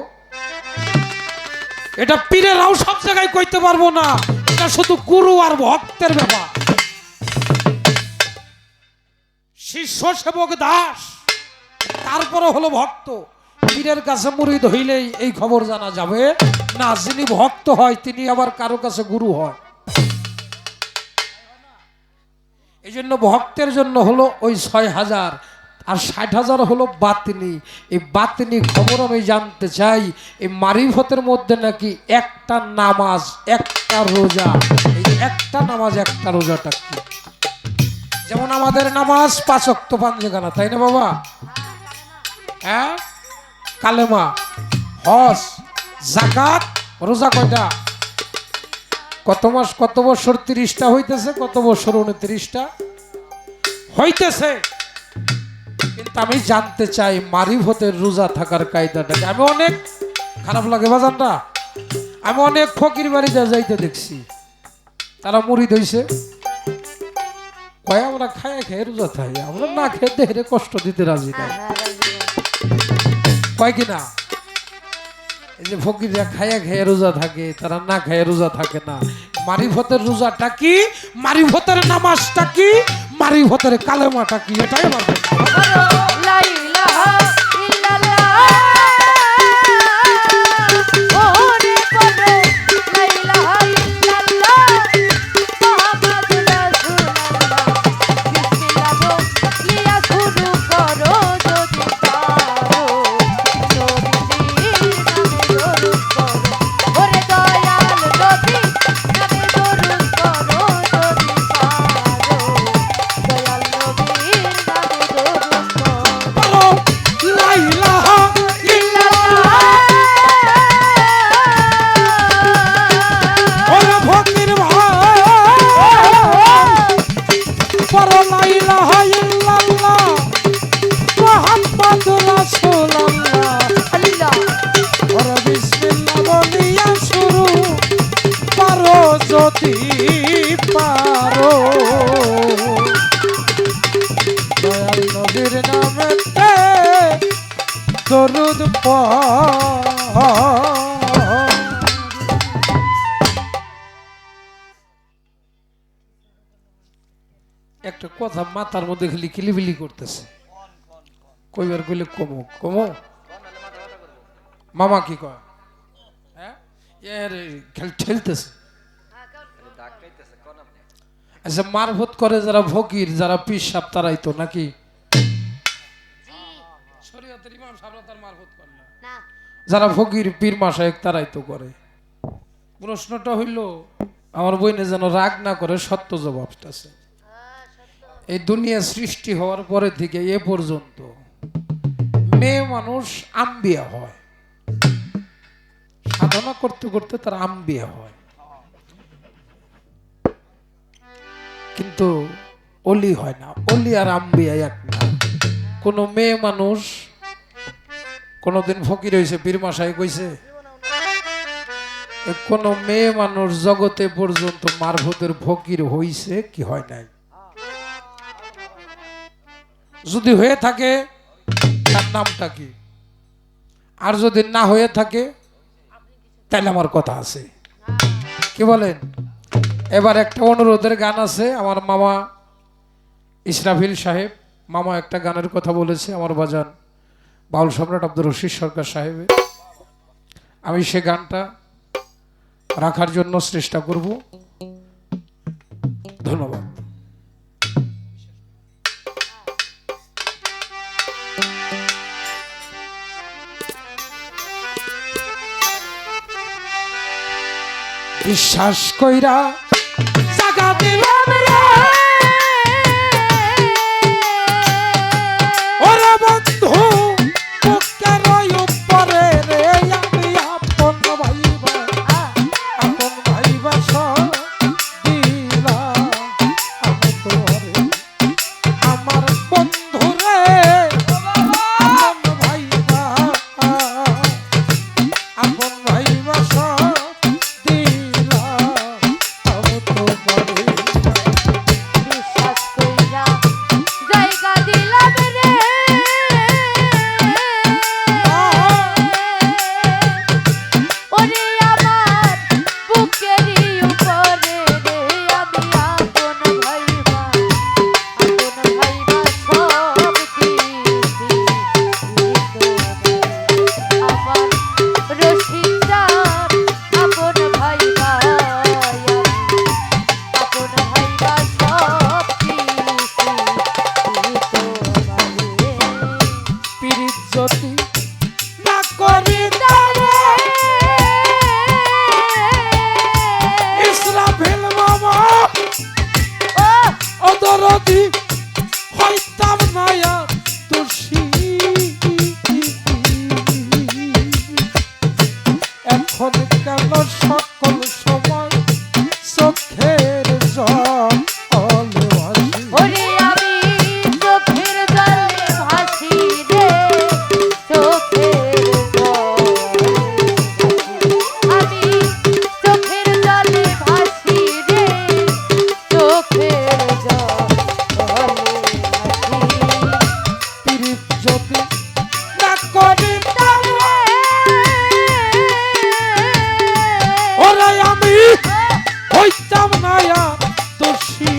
S1: এটা পীরেরাও সব জায়গায় কইতে পারবো না। এটা শুধু গুরু আর ভক্তের ব্যাপার। শিষ্য সেবক দাস, তারপরে হলো ভক্ত। পীরের কাছে মুরিদ হইলেই এই খবর জানা যাবে না, যিনি ভক্ত হয় তিনি আবার কারো কাছে গুরু হয়। এই জন্য ভক্তের জন্য হলো ওই 6,000, আর 60,000 হলো বাতিনি। এই বাতিনি খবর আমি জানতে চাই, এই মারিফতের মধ্যে নাকি একটা নামাজ একটা রোজা, এই একটা নামাজ একটা রোজাটা কি? যেমন আমাদের নামাজ 5 ওয়াক্ত 5 জায়গা, তাই না বাবা? হ্যাঁ, কালেমা, হজ, যাকাত, রোজা কয়টা? কত মাস কত বছর? 30টা হইতেছে। কত বছর? 29টা হইতেছে। কিন্তু আমি জানতে চাই মারিফতের রোজা থাকার কায়দাটাকে। আমি অনেক খারাপ লাগে বাজানটা, আমি অনেক ফকির বাড়িতে যাইতে দেখছি, তারা মুড়ি দইছে, কয় আমরা খায় খেয়ে রোজা থাকি, আমরা না খেয়ে দেহে কষ্ট দিতে রাজি নাই। কয় কিনা এই যে ফকিররা খায়া খেয়ে রোজা থাকে, তারা না খেয়ে রোজা থাকে না। মারিফতের রোজাটা কি, মারিফতের নামাজটা কি, মারিফতের কালেমাটা কি, এটাই আমার প্রশ্ন।
S2: লা ইলাহা ইল্লাল্লাহ ওরে বলো লা ইলাহা ইল্লাল্লাহ মুহাম্মাদুর রাসূলুল্লাহ বিসমিল্লাহ বলিয়া শুরু করো যদি পারো নবীর নামে দরুদ করো ওরে দয়াল নবী নামে দরুদ করো যদি পারো দয়াল নবীর নামে দরুদ করো
S1: বলো লা ইলাহা ওরে ফকির ভাই, বলো লা ইলাহা ইল্লাল্লাহ মুহাম্মাদুর রাসূলুল্লাহ।
S2: আল্লাহ
S1: ওরে বিসমিল্লাহ বলিয়া শুরু পারো যদি পারো দয়াল নবীর নামেতে দরুদ পড়। একটা কথা মাথার মধ্যে খালি কিলিবিলি করতেছে, কইবার কইলে কমো কমো। মামা কি কয়? হ্যাঁ, এর খালি ঠেলতেছে। আচ্ছা, মারফত করে যারা ফকির, যারা পীর সাহেব, তারাই তো নাকি শরীয়তের ইমাম সাহেবরা তার মারফত করে না।
S2: না
S1: যারা ফকির পীর মাশায়েখ তারাই তো করে। প্রশ্নটা হইল, আমার বইনে যেন রাগ না করে সত্য জবাবটা আছে। এই দুনিয়া সৃষ্টি হওয়ার পরে থেকে এ পর্যন্ত মেয়ে মানুষ আম্বিয়া হয়, সাধনা করতে করতে তার আম্বিয়া হয়, কিন্তু অলি হয় না। অলি আর আম্বিয়া এক না। কোন মেয়ে মানুষ কোনদিন ফকির হয়েছে, পীর মাশায়েখ হইছে? কোন মেয়ে মানুষ জগতে পর্যন্ত মারফতের ফকির হইছে কি হয় নাই? যদি হয়ে থাকে তার নামটা কি? আর যদি না হয়ে থাকে তাহলে আমার কথা আছে। কি বলেন? এবার একটা অনুরোধের গান আছে, আমার মামা ইসরাফিল সাহেব মামা একটা গানের কথা বলেছে, আমার বাজান বাউল সম্রাট আব্দুর রশিদ সরকার সাহেবের। আমি সে গানটা রাখার জন্য চেষ্টা করব। ধন্যবাদ। বিশ্বাস কইরা জাগা দিলাম রে ওরে বন্ধু, বুকের উপরে রে আমি আপন ভাইবা সব দিলাম আমি তোরে, আমার বন্ধু রে আপন ভাইবা সব
S2: বিশ্বাস কইরা জায়গা দিলাম রে ওরে আমার বুকেরই উপরে রে আমি আপন ভাইবা সব দিছি আমার রশিদার আপন ভাইবা আপন ভাইবা সব দিছি
S1: পীড়িত যদি না করি তারে ইসরাফিল মামা
S2: ও
S1: অদরদি করিতাম রে, ওরে আমি হইতাম না দোষী।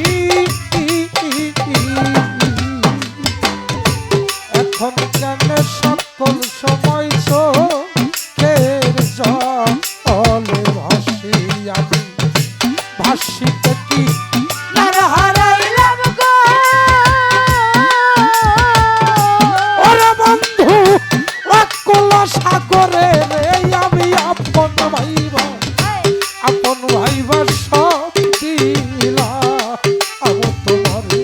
S1: এখন কেন সকল সময় চোখের জলে ভাসি আমি, ভাসিতে কি
S2: আর হারাইলাম গো
S1: ওরে বন্ধু অকল সাগরে রে, আমি আপন ভাইবা আপন ভাইবা সব দিলাম তোমারে,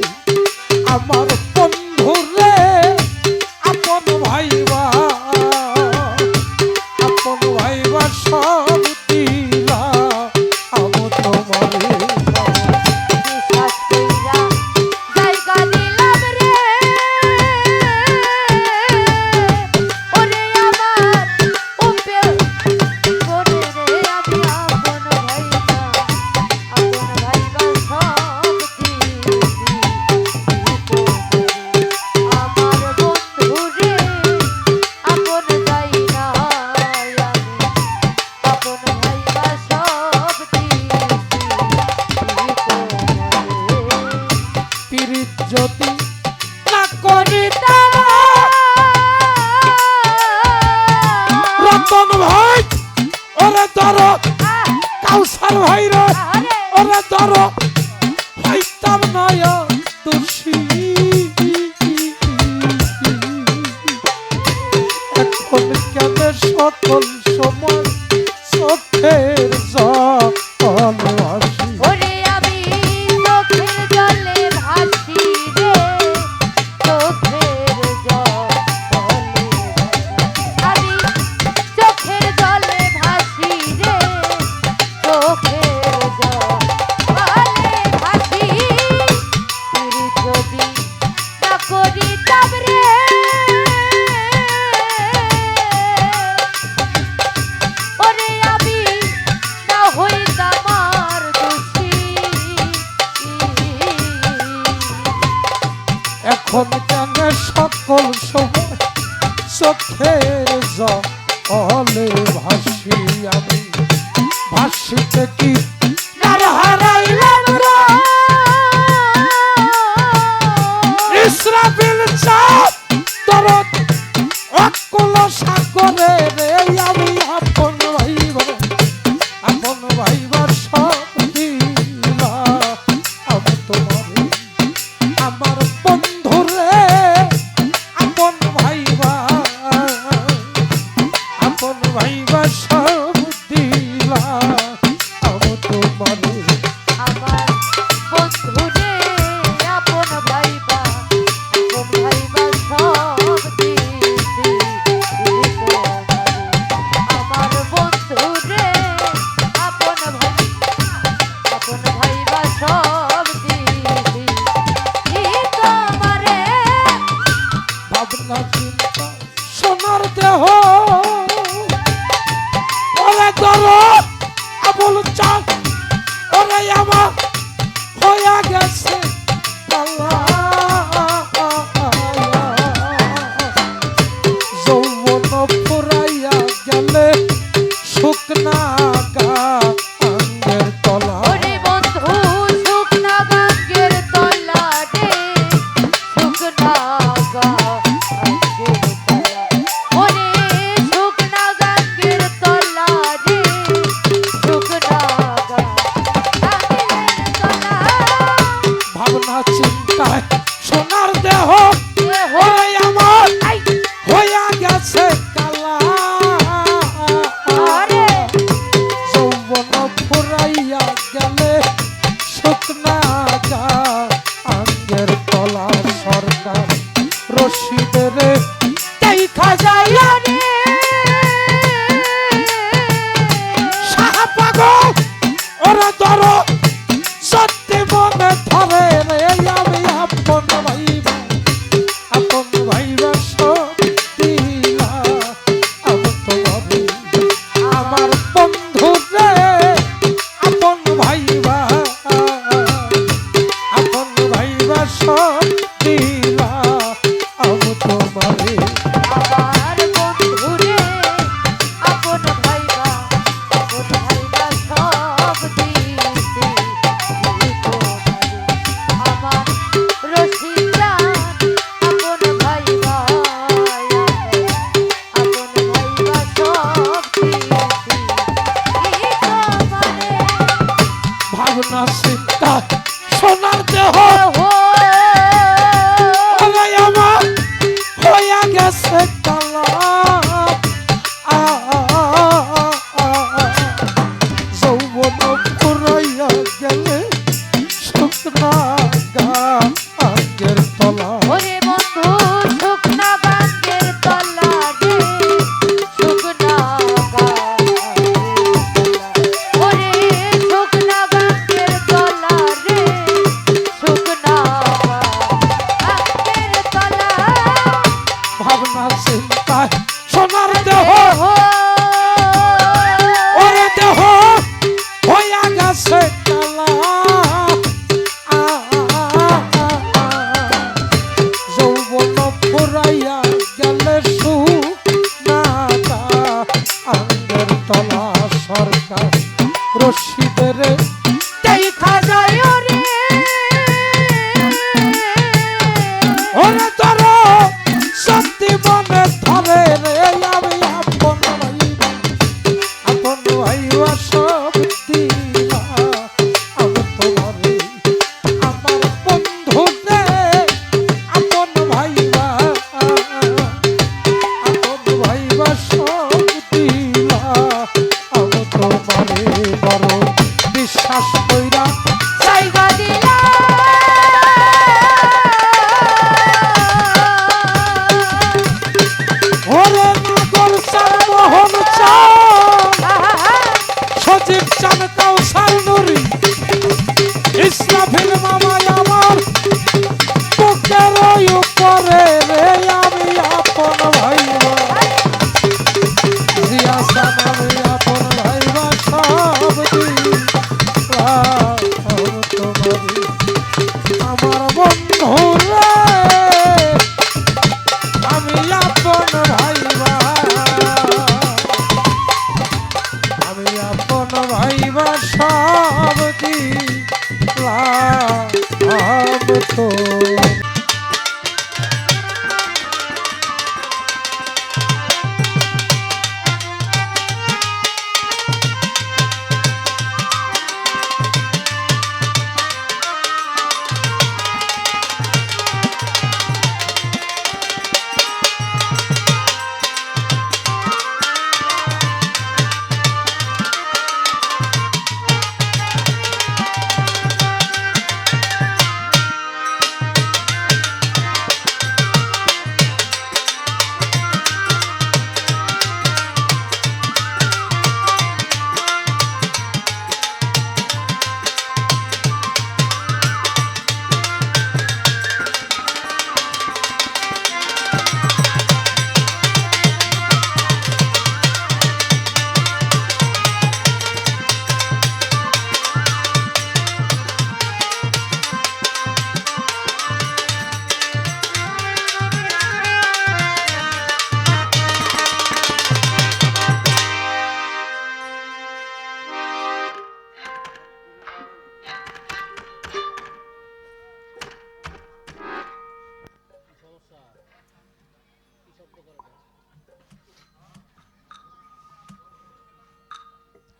S1: আমার বন্ধু রে আপন ভাইবা সব দিলাম তোমারে।
S2: বিশ্বাস কইরা জায়গা দিলাম রে, ওরে আমার উপে করে রে, আমি আপন ভাইবা সব দিছি আমার বন্ধু রে, আপন যাই না আমি, আপন ভাইবা সব দিছি
S1: পীড়িত যদি না করিতা রতন ভাই ওরে ধরো, কাউসার ভাই রে ওরে ধরো, হইতাম না দোষী। এখন কেন সকল সময় চোখের জলে ভাসি,
S2: ওরে আমি চোখের জলে ভাসি রে, চোখের জলে আমি চোখের জলে ভাসি রে, চোখের জলে ভাসি। পীড়িত যদি না করিতাম রে, ওরে আমি না হইতাম আর দোষী।
S1: এখন কেন সকল সময় চোখের জলে ভাসি আমি, ভাসিতে কি আর হারাইলাম রে, ইসরাফিল চাপ দরদ অকল সাগরে রে, আমি আপন ভাইবা সব দিলাম আমি তোমারে, আমার বন্ধু রে আপন ভাইবা সব দিলাম আমি তোমারে।
S2: আমার বন্ধু রে, আপন ভাইবা সব দিছি আমার বন্ধু রে, আপন ভাইবা সব দিছি তোমারে।
S1: ভাবনা চিন্তা সোনার দেহ ওরে ধরো, আবুল চাঁদ ওরে আমার হইয়া গেছে কালা, যৌবন ফুরাইয়া গেলে শুকনা গাঙ্গের তলা,
S2: ওরে বন্ধু শুকনা গাঙ্গের তলা রে, শুকনা গাঙ্গের তলা, ওরে শুকনা গাঙ্গের তলা রে, শুকনা গাঙ্গের তলা।
S1: ভাবনা চিন্তায় সোনার দেহ ওরে আমার হইয়া গেছে কালা,
S2: আরে
S1: যৌবন ফুরাইয়া গেলে শুকনা গাঙ্গের তলা, সরকার রশিদের দেখা যায়
S2: রে
S1: সাহা পাগল ওরা ধরো, সত্যি মনে ধরে রে, আমি আপন ভাইবা সব দিলাম তাই সোনার দেহ ওরে দেহ হইয়া গেছে কালা যৌবন ফুরাইয়া গেলে সুনাতা আঙ্গের তলা সরকার রশিদের দেখা যায় ওরে তোর সত্যি মনে ধরে রে আমি আপন ভাইবা সব দিলা আমি তোমারে আমার বন্ধু রে আপন ভাইবা সব দিলা আমি তোমারে বড় বিশ্বাস কইরা
S2: জায়গা দিলা
S1: ওরে নগর চার মোহন চান সজীব চান কাউসার নুরি ইসরাফিল মামাই আমার বুকের উপরে রে আমি আপন ভাইবা জিয়া সান আমি আপন ভাইবা সব দিলা তোমারে আমার বন্ধু রে আমি আপন ভাইবা সব দিলাম তো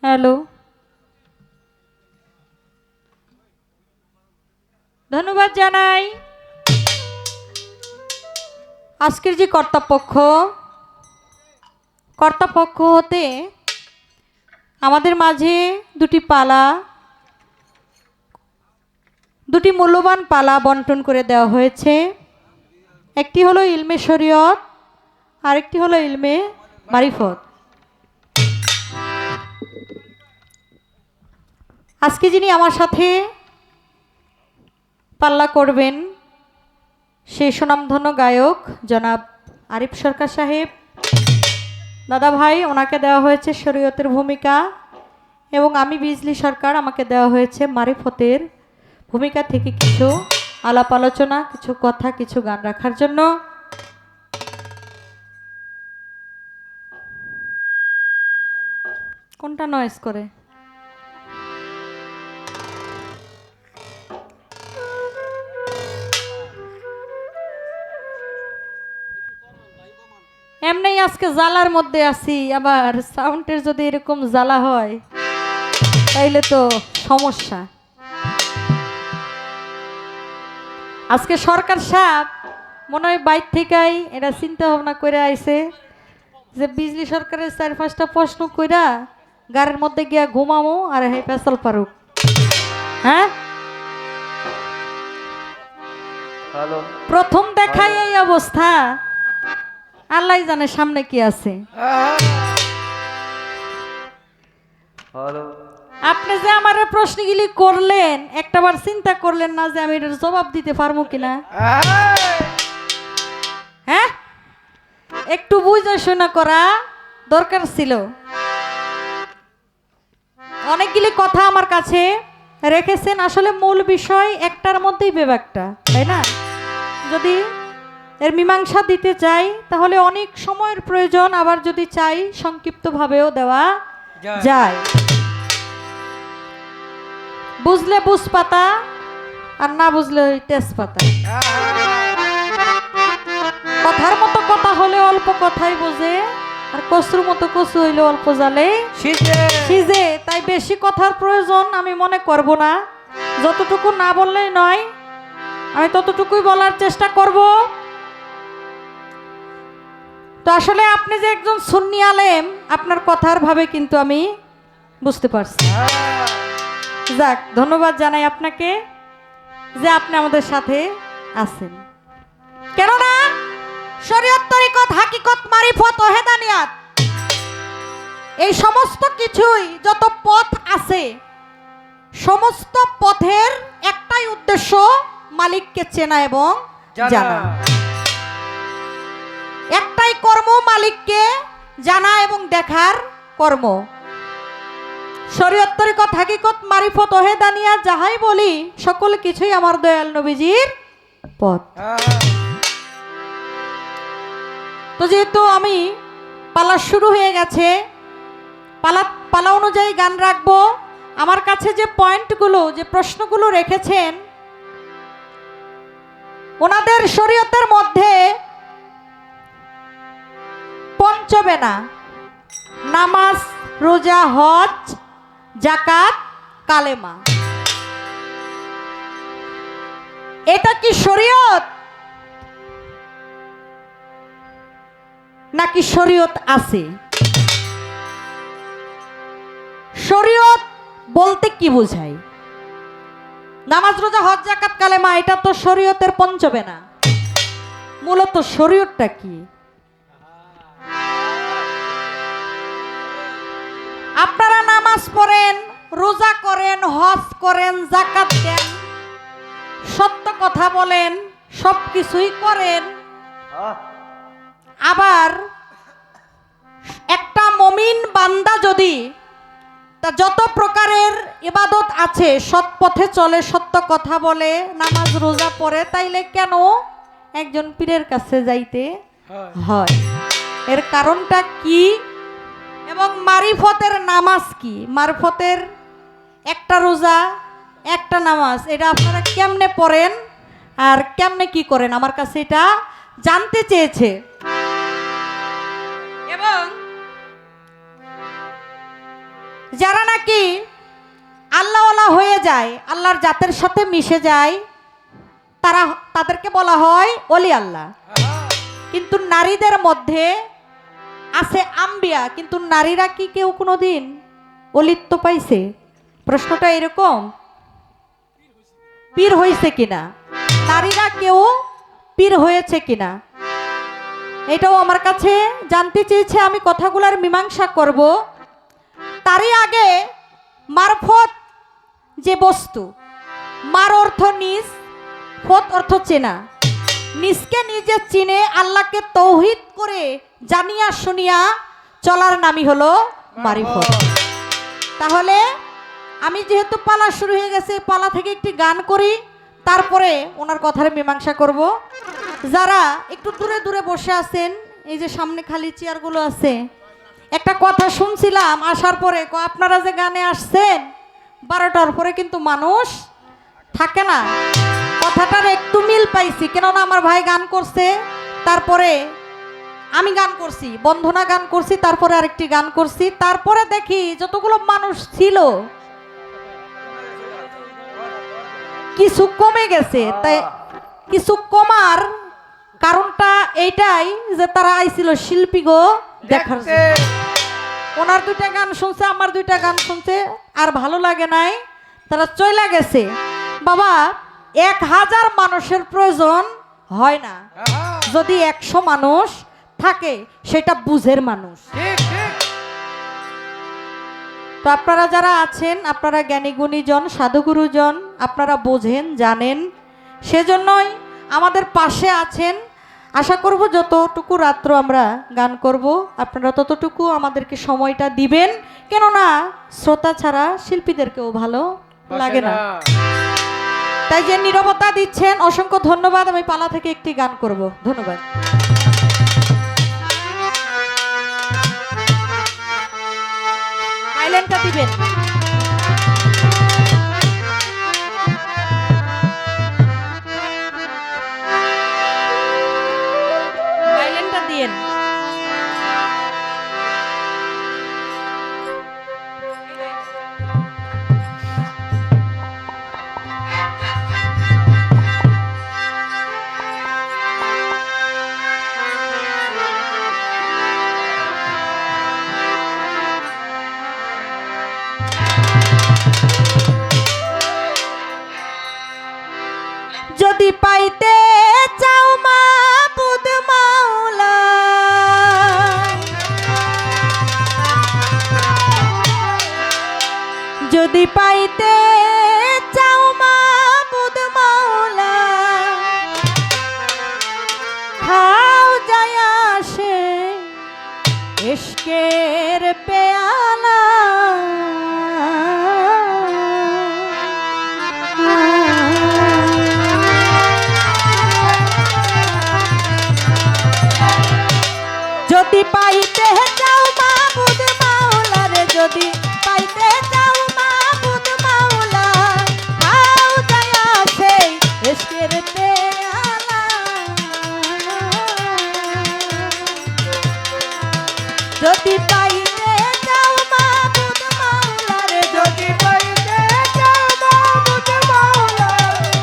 S3: হ্যালো, ধন্যবাদ জানাই আজকের যে কর্তাপক্ষ হতে আমাদের মাঝে দুটি মূল্যবান পালা বন্টন করে দেওয়া হয়েছে। একটি হলো ইলমে শরীয়ত, আরেকটি হলো ইলমে মারিফত। আজকে যিনি আমার সাথে পাল্লা করবেন সেই সুনামধন্য গায়ক জনাব আরিফ সরকার সাহেব দাদা ভাই, ওনাকে দেওয়া হয়েছে শরীয়তের ভূমিকা, এবং আমি বিজলি সরকার, আমাকে দেওয়া হয়েছে মারিফতের ভূমিকা থেকে কিছু আলাপ আলোচনা, কিছু কথা, কিছু গান রাখার জন্য। কোনটা নয়েজ করে? এমনি আজকে জ্বালার মধ্যে আছি, আবার সাউন্ডের যদি এরকম জ্বালা হয় তাইলে তো সমস্যা। আজকে সরকার সাহেব মনে হয় বাইর থেকেই এটা চিন্তা ভাবনা করে আইছে যে বিজলি সরকারের 4-5টা প্রশ্ন কইরা গাড়ির মধ্যে গিয়া ঘুমামো আর হে পেছাল পারুক। হ্যাঁ, প্রথম দেখাই এই অবস্থা, আল্লাহ জানে সামনে কি আছে। আপনি যে আমার প্রশ্নগুলি করলেন, একটাবার চিন্তা করলেন না যে আমি এটার জবাব দিতে পারবো কিনা? হ্যাঁ, একটু বুঝে শোনা করা দরকার ছিল। অনেকগুলি কথা আমার কাছে রেখেছেন, আসলে মূল বিষয় একটার মধ্যেই বিভাগটা, তাই না? যদি এর মীমাংসা দিতে চাই তাহলে অনেক সময়ের প্রয়োজন, আবার যদি চাই সংক্ষিপ্তভাবেও দেওয়া যায়। বুঝলে বুঝ পাতা, আর না বুঝলে ওই তেজপাতা। কথার মতো কথা হলে অল্প কথাই বোঝে, আর কচুর মতো কচু হইলে অল্প জালে সিজে। তাই বেশি কথার প্রয়োজন আমি মনে করব না, যতটুকু না বললেই নয়, আমি ততটুকুই বলার চেষ্টা করব। তো আসলে আপনি যে একজন সুন্নি আলেম, আপনার কথার ভাবে কিন্তু আমি বুঝতে পারছি। যাক, ধন্যবাদ জানাই আপনাকে যে আপনি আমাদের সাথে আছেন। কেননা শরীয়ত, তরিকত, হাকিকত, মারিফত ও হেদানিয়াত, এই সমস্ত কিছুই যত পথ আছে, সমস্ত পথের একটাই উদ্দেশ্য, মালিককে চেনা এবং জানা। একটাই কর্ম, মালিককে জানা এবং দেখার কর্ম। শরীয়ত, তরিকত, হাকিকত, মারিফত ও হেদানিয়াত যাহাই বলি, সকল কিছুই আমার দয়াল নবীজির পথ। তো যেহেতু আমি পালা শুরু হয়ে গেছে, পালা অনুযায়ী গান রাখবো। আমার কাছে যে পয়েন্টগুলো, যে প্রশ্নগুলো রেখেছেন, ওনাদের শরীয়তের মধ্যে পঞ্চবেনা, নামাজ, রোজা, হজ, যাকাত, কালেমা, এটা কি শরীয়ত নাকি শরীয়ত আছে? শরীয়ত বলতে কি বোঝায়? নামাজ, রোজা, হজ, যাকাত, কালেমা, এটা তো শরীয়তের পঞ্চবেনা। মূলত শরীয়তটা কি? আপনারা নামাজ পড়েন, রোজা করেন, হজ করেন, যাকাত দেন, সত্য কথা বলেন, সবকিছুই করেন। আবার একটা মুমিন বান্দা যদি তা যত প্রকারের ইবাদত আছে, সৎ পথে চলে, সত্য কথা বলে, নামাজ রোজা পড়ে, তাইলে কেন একজন পীরের কাছে যাইতে হয়? এর কারণটা কি? এবং মারিফতের নামাজ কি? মারিফতের একটা রোজা, একটা নামাজ, এটা আপনারা কেমনে পড়েন আর কেমনে কি করেন, আমার কাছে এটা জানতে চেয়েছে। এবং যারা নাকি আল্লাহওয়ালা হয়ে যায়, আল্লাহর জাতের সাথে মিশে যায়, তাদেরকে বলা হয় ওলি আল্লাহ। কিন্তু নারীদের মধ্যে আছে আম্বিয়া, কিন্তু নারীরা কি কেউ কোনোদিন অলিত্ব পাইছে? প্রশ্নটা এরকম, পীর হয়েছে কিনা, নারীরা কেউ পীর হয়েছে কিনা, এটাও আমার কাছে জানতে চেয়েছে। আমি কথাগুলোর মীমাংসা করব। তারই আগে মারফত যে বস্তু, মার অর্থ নিজ, ফত অর্থ চেনা। নিজকে নিজে চিনে আল্লাহকে তৌহিদ করে জানিয়া শুনিয়া চলার নামই হলো মারিফত। তাহলে আমি যেহেতু পালা শুরু হয়ে গেছে, পালা থেকে একটি গান করি, তারপরে ওনার কথার মীমাংসা করব। যারা একটু দূরে দূরে বসে আছেন, এই যে সামনে খালি চেয়ারগুলো আছে, একটা কথা শুনছিলাম আসার পরে, আপনারা যে গানে আসছেন 12টার পরে কিন্তু মানুষ থাকে না। কথাটার একটু মিল পাইছি, কেননা আমার ভাই গান করছে, তারপরে আমি গান করছি, বন্ধনা গান করছি, তারপরে আরেকটি গান করছি, তারপরে দেখি যতগুলো মানুষ ছিল কিছু কমে গেছে। তাই কিছু কমার কারণটা এইটাই যে তারা আইছিল শিল্পী গো দেখার জন্য। ওনার দুইটা গান শুনছে, আমার দুইটা গান শুনছে, আর ভালো লাগে নাই, তারা চইলা গেছে। বাবা, 1000 মানুষের প্রয়োজন হয় না, যদি 100 মানুষ থাকে, সেটা বুঝের মানুষ। তো আপনারা যারা আছেন, আপনারা জ্ঞানী গুণীজন, সাধুগুরুজন, আপনারা বোঝেন, জানেন, সেজন্যই আমাদের পাশে আছেন। আশা করব যতটুকু রাত্র আমরা গান করব আপনারা ততটুকু আমাদেরকে সময়টা দিবেন, কেননা শ্রোতা ছাড়া শিল্পীদেরকেও ভালো লাগে না। তাই যে নীরবতা দিচ্ছেন অসংখ্য ধন্যবাদ। আমি পালা থেকে একটি গান করব, ধন্যবাদ। আইল্যান্ডটা দিবেন। আইল্যান্ডটা দিয়েন। যদি পাইতে চাও মাবুদ মাওলা, যদি পাইতে চাও মাবুদ মাওলা, খাও যায় আসে ইশকের পেয়ালা। যদি পাইতে চাও মাবুদ মাওলা রে, যদি পাইতে চাও মাবুদ মাওলা, খাও যায় আসে ইশকের পেয়ালা। যদি পাইতে চাও মাবুদ মাওলা রে, যদি পাইতে চাও মাবুদ মাওলা,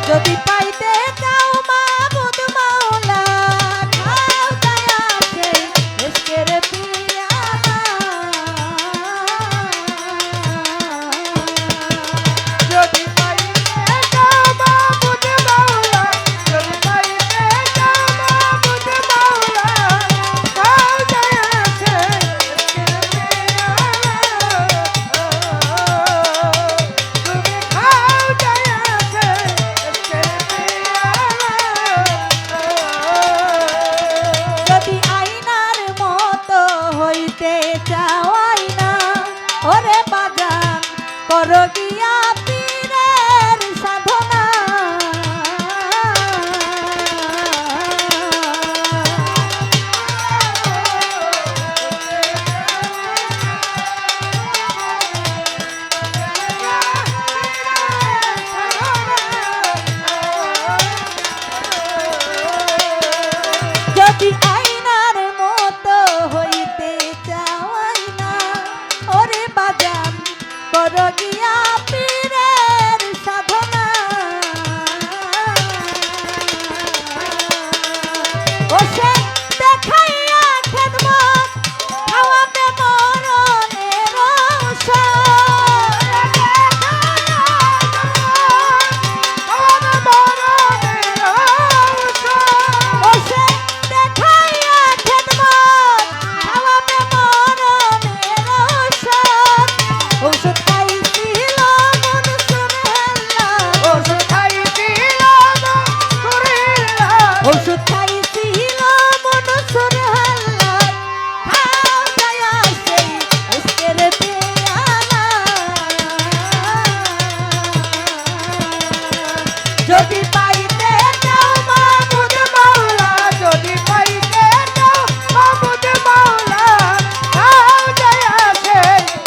S3: যদি পাইতে চাও মাবুদ মাওলা, খাও যায় আসে ইশকের পেয়ালা। যদি পাইতে চাও মাবুদ মাওলা, যদি পাইতে চাও মাবুদ মাওলা, খাও যায় আসে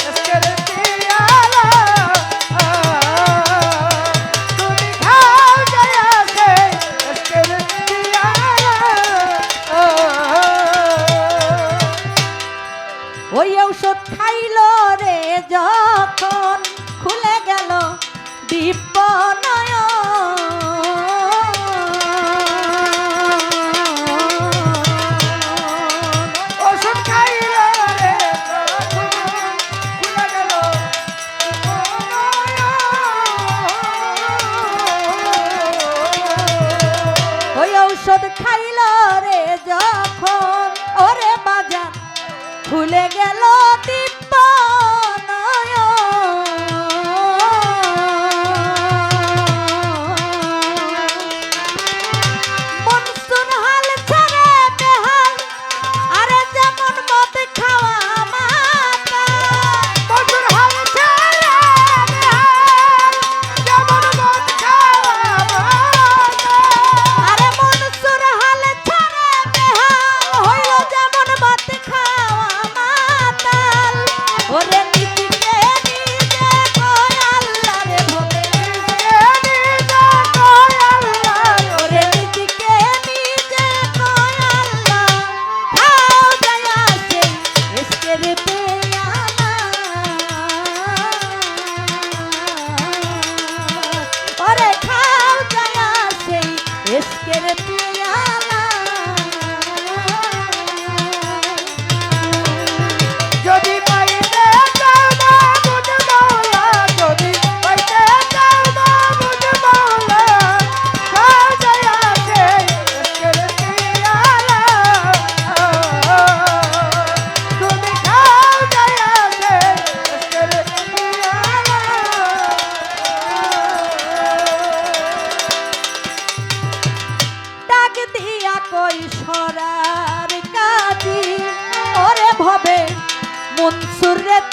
S3: ইশকের ঔষধ খাইল রে যখন খুলে গেল দিব্য ঔষধ খাইল রে যখন ওরে বাজান খুলে গেল দিব্য মনসুর হাল ছাড়ে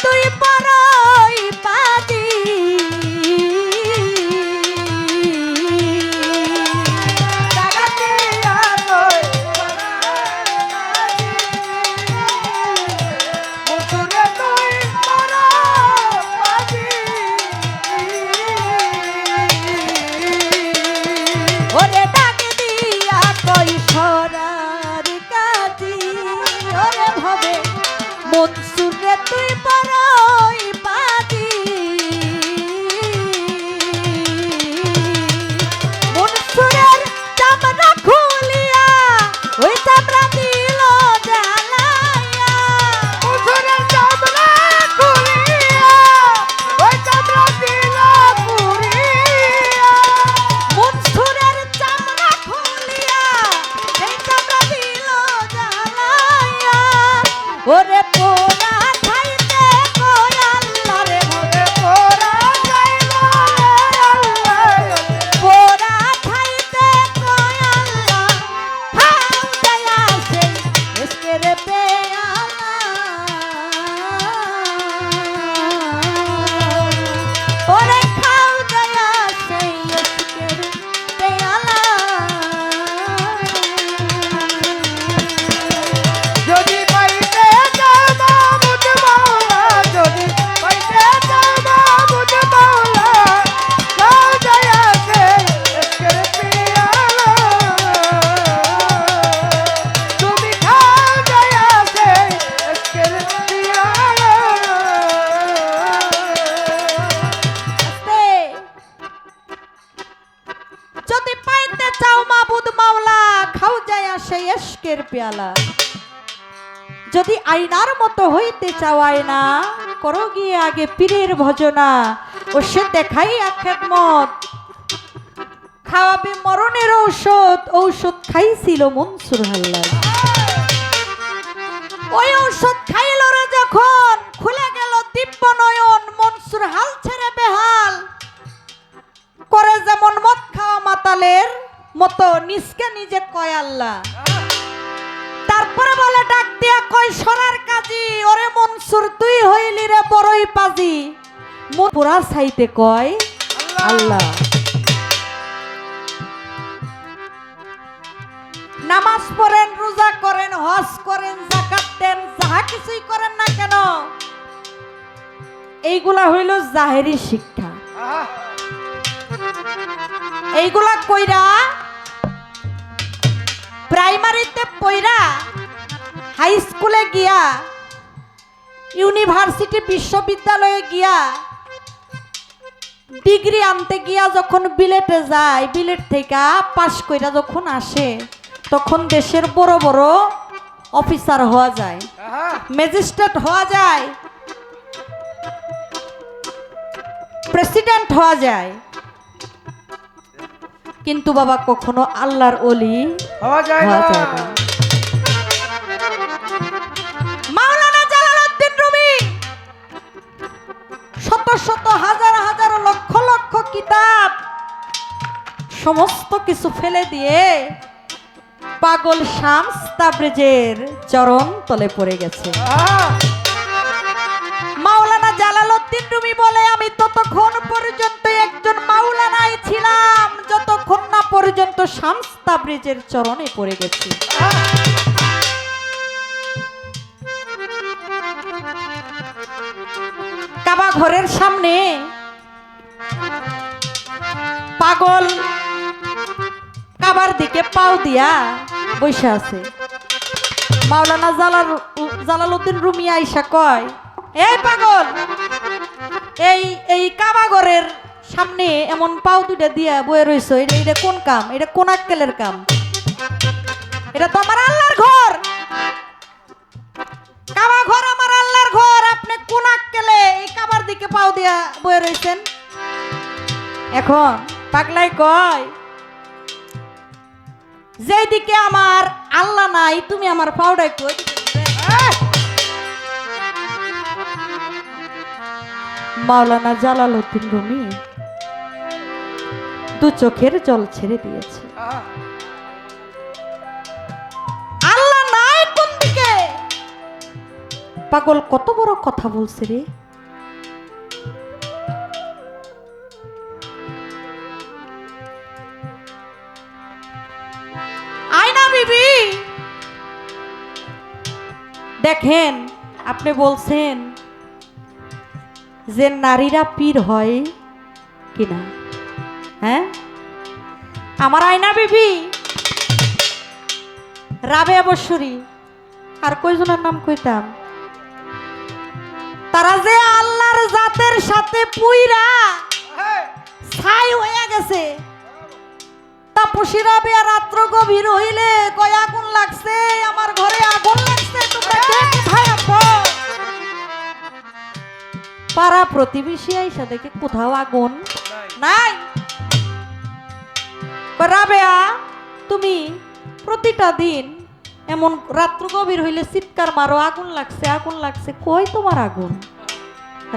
S3: তুই পরই পাজি ওরে ডাক দিয়া কই সরার কাজী ওরে ভবে মনসুর রে তুই পরই পাজি মনসুরের চামড়া খুলিয়া ওই চামড়া দিল জ্বালাইয়া মনসুরের চামড়া খুলিয়া ওই চামড়া দিল পুরিয়া মনসুরের চামড়া খুলিয়া এই চামড়া দিল জ্বালাইয়া ওরে পোড়া খাইতে কই আল্লাহ রে ভবে পোড়া খাইলো পোড়া খাইতে কই আল্লাহ খাও দয়া সেই ইশকের পেয়ালা ওরে খাও দয়া সেই ইশকের পেয়ালা
S2: যদি পাইতে যাও মাহমুদ মাওলা যদি পাইতে যাও মাহমুদ মাওলা খাও দয়া সে ইশকের পিয়ালা তুমি খাও দয়া সে ইশকের পিয়ালা
S3: আস্তে। যদি পাইতে চাও মাবুদ মাওলা খাও যায় সেই ইশকের পেয়ালা যদি আয়নার মতো হইতে চাও আয়না করো গিয়ে আগে পীরের ভজনা ও সে দেখাই খেদমত খাওয়াবে মরণের ঔষধ ঔষধ খাইছিল মনসুর হাল্লাজ ওই ঔষধ খাইল রে যখন খুলে গেল দিব্য নয়ন মনসুর হাল ছেড়ে বেহাল করে যেমন মদ খাওয়া মাতালের মতো নিজকে নিজে কয় আল্লাহ তারপরে বলে ডাক দিয়া কয় সোনার কাজী ওরে মনসুর তুই হইলি রে বড়ই পাজি মন পুরা সাইতে কয় আল্লাহ নামাজ পড়েন রোজা করেন হজ করেন যাকাত দেন যাহা কিছুই করেন না কেন এইগুলা হইল জাহেরি শিক্ষা এইগুলা কইরা প্রাইমারিতে পইরা হাই স্কুলে গিয়া ইউনিভার্সিটি বিশ্ববিদ্যালয়ে গিয়া ডিগ্রি আনতে গিয়া যখন বিলেটে যায় বিলেট থেকে পাশ কইরা যখন আসে তখন দেশের বড় বড় অফিসার হওয়া যায় ম্যাজিস্ট্রেট হওয়া যায় প্রেসিডেন্ট হওয়া যায় কিন্তু বাবা কখনো আল্লাহর ওলি
S2: হওয়া যায়
S3: হওয়া
S2: না
S3: যায় না মাওলানা জালালউদ্দিন রুমি শত শত হাজার হাজার লক্ষ লক্ষ কিতাব সমস্ত কিছু ফেলে দিয়ে পাগল শামস তাবরেজের চরণ তলে পড়ে গেছে মাওলানা জালালউদ্দিন রুমি বলে আমি ততক্ষণ পর্যন্ত একজন মাওলানাই ছিলাম যতক্ষণ না পর্যন্ত শামস তাবরেজের চরণে পড়ে গেছি কাবা ঘরের সামনে পাগল কাবার দিকে পাও দিয়া বসে আছে মাওলানা জালালউদ্দিন রুমি আইসা কয় এই পাগল এই এই কাবা ঘরের সামনে এমন পাও দুটা দিয়া বয়ে রইছো এটা কোন কাম এটা কোন আক্কেলের কাম এটা তো আমার আল্লাহর ঘর কাবা ঘর আমার আল্লাহর ঘর আপনি কোন আক্কেলে এই কাবার দিকে পাও দিয়া বয়ে রইছেন এখন পাগলাই কয় যেদিকে আমার আল্লাহ নাই তুমি আমার পাউডা একটু মাওলানা জালালউদ্দিন রুমি দু চোখের জল ছেড়ে দিয়েছে আল্লাহ নাই কোন দিকে পাগল কত বড় কথা বলছে রে। আয়না বিবি দেখেন, আপনি বলছেন যে নারীরা পীর হয় কিনা, হ্যাঁ? আমার আয়না বিবি, রাবেয়া বশ্বরী, আর কয়জনের নাম কইতাম, তারা যে আল্লাহর জাতের সাথে পুইরা ছাই হয়ে গেছে। তাপসী রাবেয়া রাত্র গভীর হইলে কয় আগুন লাগছে, আমার ঘরে আগুন লাগছে, তোমরা কে কোথায় আছো? পাড়া প্রতিবেশী আইসা দেখে কোথাও আগুন নাই। কয় রাবেয়া, তুমি প্রতিটা দিন এমন রাত্র গভীর হইলে চিৎকার মারো, আগুন লাগছে আগুন লাগছে, কই তোমার আগুন?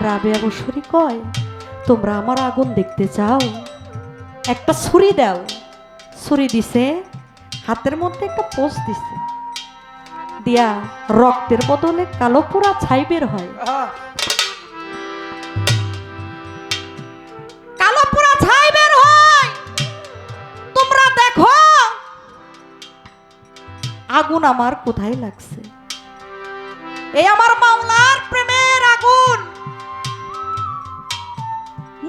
S3: রাবেয়া বশ্বরী কয়, তোমরা আমার আগুন দেখতে চাও? একটা ছুরি দাও। ছুরি দিছে, হাতের মধ্যে একটা পোষ দিছে, দিয়া রক্তের বদলে কালো পোড়া ছাই বের হয়। কালো পোড়া ছাই বের হয়, তোমরা দেখো আগুন আমার কোথায় লাগছে। এই আমার মাওলার প্রেমের আগুন।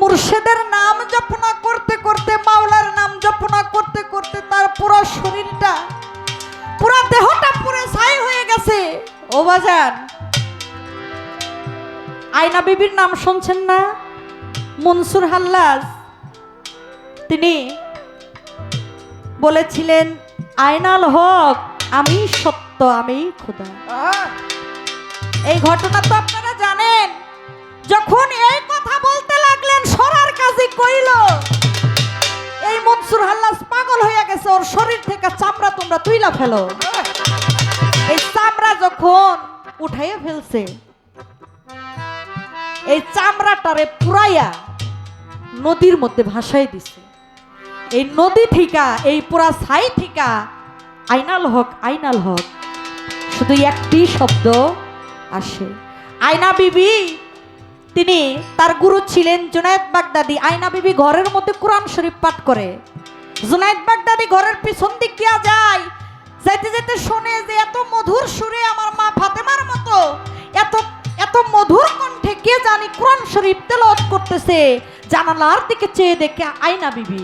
S3: মুর্শিদের নাম জপনা করতে করতে, মাওলার নাম জপনা করতে করতে তার পুরো শরীরটা, পুরো দেহটা পুরো ছাই হয়ে গেছে। ও বাজান, আয়না বিবির নাম শুনছেন না? মনসুর হাল্লাজ তিনি বলেছিলেন, আয়নাল হক, আমি সত্য, আমি খোদা। এই ঘটনা তো আপনারা জানেন। যখন এই কথা বলতে লাগলেন, সরার কাজী কইল, এই মনসুর হাল্লাজ পাগল হয়ে গেছে, ওর শরীর থেকে চামড়া তোমরা তুইলা ফেলো। এই চামড়া যখন উঠাইয়া ফেলছে, এই চামড়াটারে পুরাইয়া নদীর মধ্যে ভাসাই দিছে। এই নদী থিকা, এই পুরা ছাই থিকা আইনাল হক, আইনাল হক শুধু একটি শব্দ আসে। আয়না বিবি, তিনি তার গুরু ছিলেন জুনায়েদ বাগদাদি। আয়না বিবি ঘরের মধ্যে কোরআন শরীফ পাঠ করে। জুনায়েদ বাগদাদি ঘরের পিছন দিক দিয়া যায়, যাইতে যেতে শোনে যে এত মধুর সুরে আমার মা ফাতেমার মতো এত এত মধুর কণ্ঠে কে জানি কোরআন শরীফ তেলাওয়াত করতেছে। জানালার দিকে চেয়ে দেখে আয়না বিবি।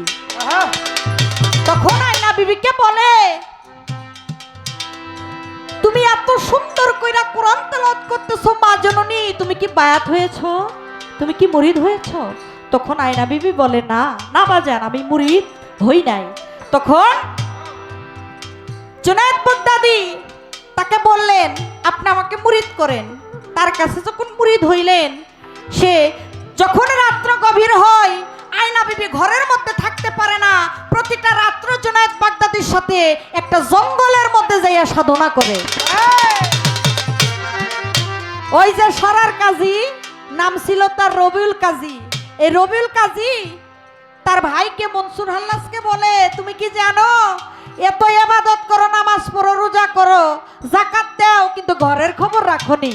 S3: তখন আয়না বিবিকে বলে, তুমি এত সুন্দর কইরা কোরআন তেলাওয়াত করতেছো, মা জননী তুমি কি বায়াত হয়েছো? তুমি কি মুরিদ হয়েছো? তখন আয়না বিবি বলে, না না বাজান, আমি মুরিদ হই নাই। তখন জুনায়েদ বাগদাদি তাকে বললেন, আপনি আমাকে মুরিদ করেন। তার কাছে যখন মুরিদ হইলেন, সে যখন রাত্র গভীর হয়, আয়না বিবি ঘরের মধ্যে থাকতে পারে না। প্রতিটা রাত্র জুনায়েদ বাগদাদির সাথে একটা জঙ্গলের মধ্যে যাইয়া সাধনা করে। ওই যে সরার কাজী, নাম ছিল তার রবিউল কাজী। এই রবিউল কাজী তার ভাইকে মনসুর হাল্লাজকে বলে, তুমি কি জানো এত ইবাদত করো, নামাজ পড়ো, রোজা করো, যাকাত দাও, কিন্তু ঘরের খবর রাখোনি।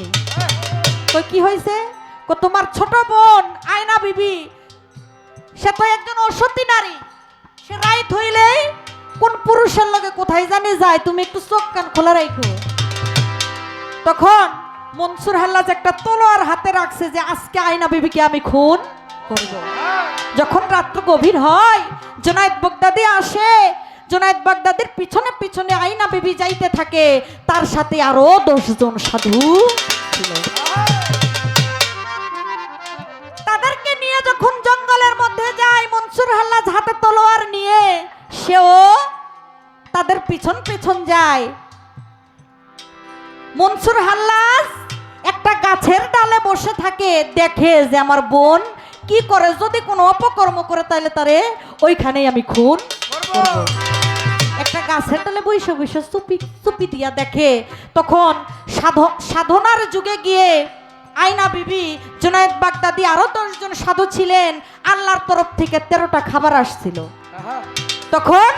S3: তো কি হয়েছে? তোমার ছোট বোন আয়না বিবি, সে তো একজন অসতী নারী, সে রাইত হইলেই কোন পুরুষের লগে কোথায় জানি যায়, তুমি একটু চোখ কান খোলা রাখো। তখন মনসুর হাল্লাজ একটা তলোয়ার হাতে রাখছে যে আজকে আয়না বিবিকে আমি খুন করব। যখন রাত্র গভীর হয়, জুনায়েদ বাগদাদি আসে। জুনায়েদ বাগদাদির পিছনে পিছনে আয়না বিবি যাইতে থাকে, তার সাথে আরো 10 জন সাধু ছিল। তাদেরকে নিয়ে যখন জঙ্গলের মধ্যে যায়, মনসুর হাল্লাজ হাতে তলোয়ার নিয়ে সেও তাদের পিছন পিছন যায়। মনসুর হাল্লাজ একটা গাছের ডালে বসে থাকে, দেখে যে আমার বোন কি করে, যদি কোনো অপকর্ম করে তাহলে তারে ওইখানেই আমি খুন করব। একটা গাছের ডালে বসে বসে চুপি দিয়া দেখে। তখন সাধনার যুগে গিয়ে আয়না বিবি, জুনায়েদ বাগদাদি, আরো 10 জন সাধু ছিলেন, আল্লাহর তরফ থেকে 13টা খাবার আসছিল। তখন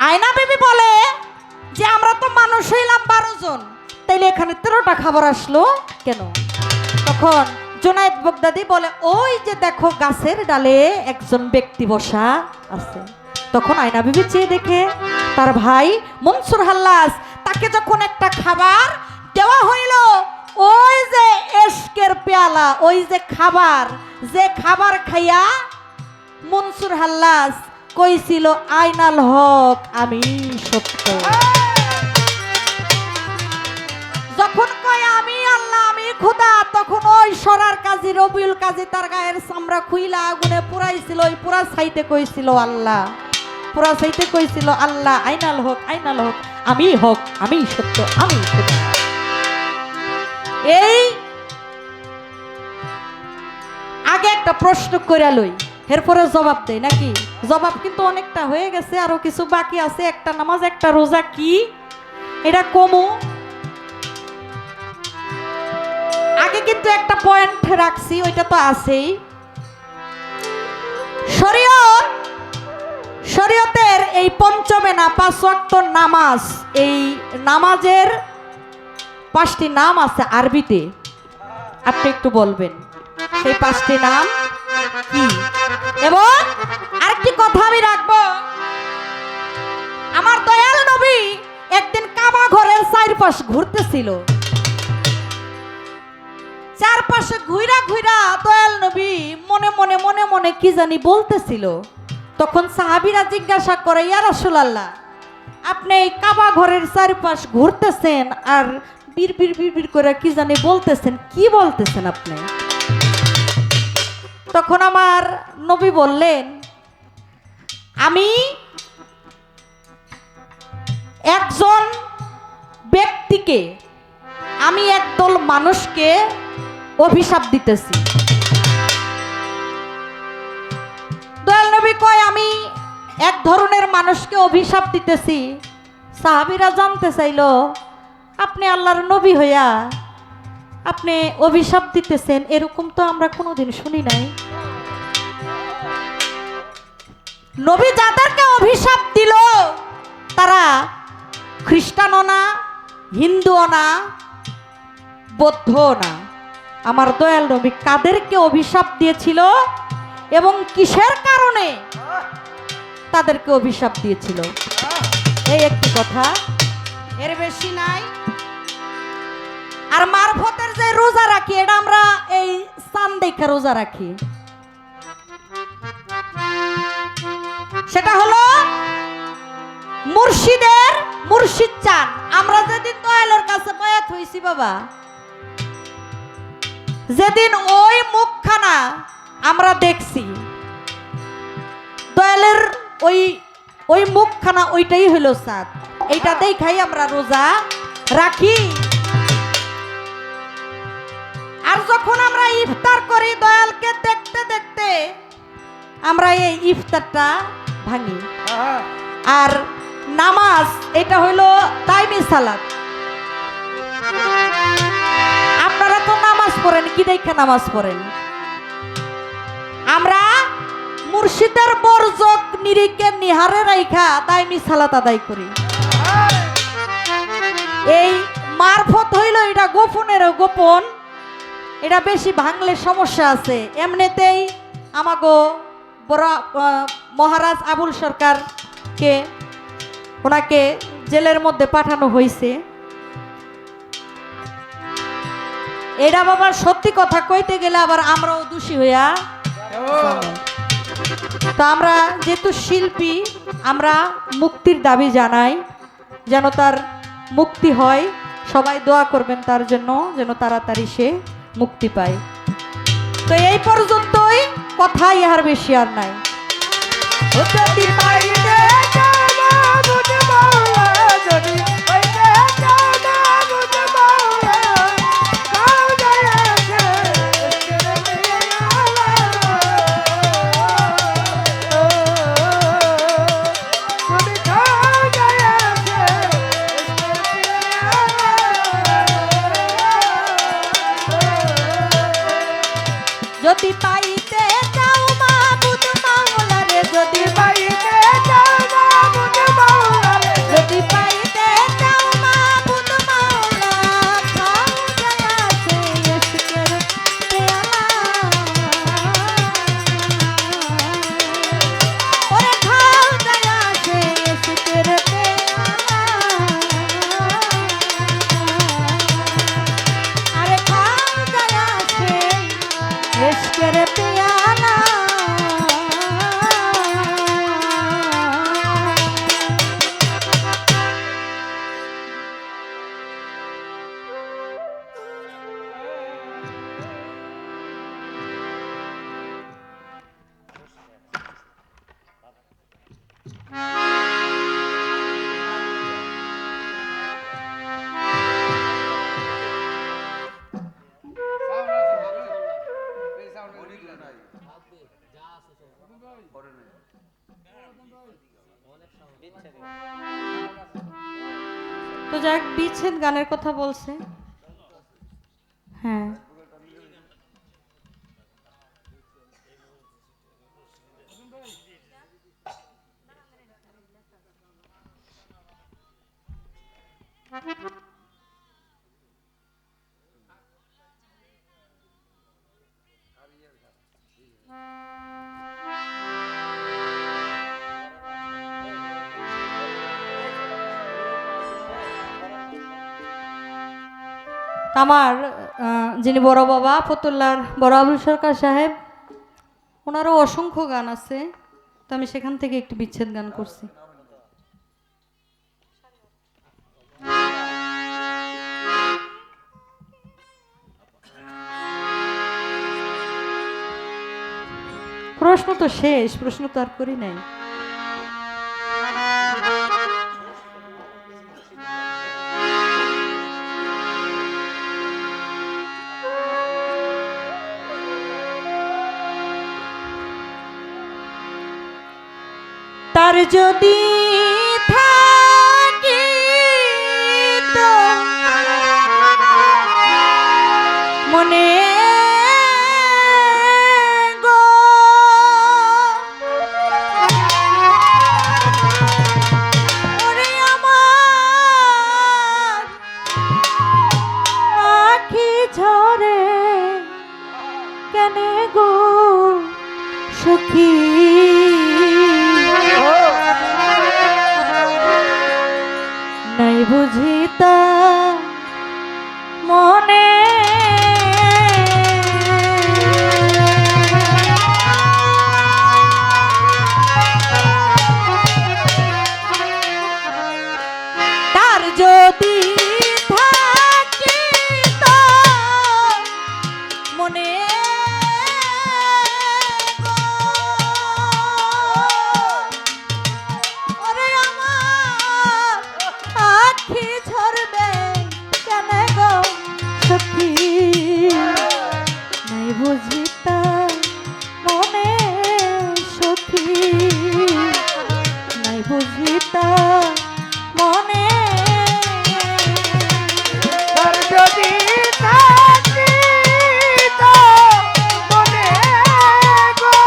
S3: আয়না বিবি বলে যে আমরা তো মানুষ হইলাম 12 জন, তাইলে এখানে 13টা খাবার আসলো কেন? তখন জুনায়েদ বাগদাদি বলে, ওই যে দেখো গাছের ডালে একজন ব্যক্তি বসা আছে। তখন আয়না বিবি চেয়ে দেখে তার ভাই মনসুর হাল্লাস, তাকে যখন একটা খাবার দেওয়া হইল, ওই যে এশকের পেয়ালা, ওই যে খাবার, যে খাবার খাইয়া মনসুর হাল্লাস কইছিল আইনাল হক আমি সত্য। যখন কয় আমি আল্লাহ আমি খোদা, তখন ওই সরার কাজী রবিউল কাজী তার গায়ের চামড়া খুইলা আগুনে পুরাইছিল। ওই পুরা সাইতে কইছিল আল্লাহ, পুরা সাইতে কইছিল আল্লাহ আইনাল হক আমি সত্য আমি খোদা। এই আগে একটা প্রশ্ন কইরা লই, এরপরে জবাব দেই নাকি? জবাব কিন্তু অনেকটা হয়ে গেছে, আরো কিছু বাকি আছে। একটা নামাজ একটা রোজা কি এটা কমু। আগে কিন্তু একটা পয়েন্ট রাখছি, ওইটা তো আছেই। শরীয়তের এই পঞ্চমেনা 5 ওয়াক্ত নামাজ, এই নামাজের 5টি নাম আছে আরবিতে। আপনি একটু বলবেন সেই 5টি নাম কি? এবং আরেকটি কথা আমি রাখবো, আমার দয়াল নবী একদিন কাবা ঘরের চারপাশ ঘুরতেছিল। চারপাশে ঘুরা ঘুরা দয়াল নবী মনে মনে কি জানি বলতেছিল। তখন সাহাবীরা জিজ্ঞাসা করে, ইয়া রাসূলুল্লাহ, আপনি এই কাবা ঘরের চারপাশ ঘুরতেছেন আর বিড় করে কি জানি বলতেছেন, কি বলতেছেন আপনি? তখন আমার নবী বললেন, আমি একজন ব্যক্তিকে, আমি একদল মানুষকে অভিশাপ দিতেছি। দয়াল নবী কয়, আমি এক ধরনের মানুষকে অভিশাপ দিতেছি। সাহাবীরা জানতে চাইল, আপনি আল্লাহর নবী হইয়া আপনি অভিশাপ দিতেছেন, এরকম তো আমরা কোনোদিন শুনি নাই। নবী যাদেরকে অভিশাপ দিল তারা খ্রিস্টানও না, হিন্দুও না, বৌদ্ধও না। আমার দয়াল নবী কাদেরকে অভিশাপ দিয়েছিল এবং কিসের কারণে তাদেরকে অভিশাপ দিয়েছিল, এই একটি কথা, এর বেশি নাই। আর মারফতের যে রোজা রাখি, এটা আমরা এই চাঁদ দেখে রোজা রাখি, সেটা হলো মুর্শিদ চান। আমরা যেদিন দয়ালের কাছে বয়াত হইছি বাবা, যেদিন ওই মুখখানা আমরা দেখছি, দয়ালের ওই মুখখানা, ওইটাই হইল চাঁদ। এইটা দেখাই আমরা রোজা রাখি। আর যখন আমরা ইফতার করি, দয়ালকে দেখতে দেখতে আমরা এই ইফতারটা ভাঙি। আর নামাজ, এটা হইল তাইমি সালাত। আপনারা তো নামাজ পড়েন, কি দেখে নামাজ পড়েন? আমরা মুর্শিদের বরজক নিরিখে নিহারে রাইখা তাইমি সালাত আদায় করি। এই মারফত হইল এটা গোপনেরও গোপন, এটা বেশি ভাঙলে সমস্যা আছে। এমনিতেই আমাগো বড় মহারাজ আবুল সরকারকে, ওনাকে জেলের মধ্যে পাঠানো হয়েছে। এটা বাবার সত্যি কথা কইতে গেলে আবার আমরাও দোষী হইয়া। তো আমরা যেহেতু শিল্পী, আমরা মুক্তির দাবি জানাই, যেন তার মুক্তি হয়। সবাই দোয়া করবেন তার জন্য, যেন তাড়াতাড়ি সে মুক্তি পায়। তো এই পর্যন্তই, কথা ইহার বেশি আর নাই। যদি পাইতে চাও মাবুদ মাওলা রে, যদি পাইতে চাও মাবুদ মাওলা রে, যদি পাইতে চাও মাবুদ মাওলা, যাক, বিচ্ছেদ গানের কথা বলছে। হ্যাঁ, আমার যিনি বড় বাবা ফতুল্লার বড় আবুল সরকার সাহেব, ওনারও অসংখ্য গান আছে, তো আমি সেখান থেকে একটি বিচ্ছেদ গান করছি। প্রশ্ন তো শেষ, প্রশ্ন তো আর করি নাই। তার যদি থাকি তো মনে গো, ওরে আমার আখি ঝরে কেনে গো সখী, নাই বুঝিতা মনে তার যদি থাকিত মনে ওরে আমার আখি ঝরবে কেন গো সখী, নাই বুঝিতা মনে সখী, নাই বুঝিতা মনে
S1: তার যদি থাকিত মনে গো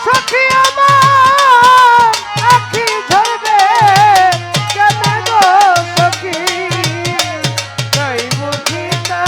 S1: সখী আমার আখি ঝরবে কেন গো সখী, নাই বুঝিতা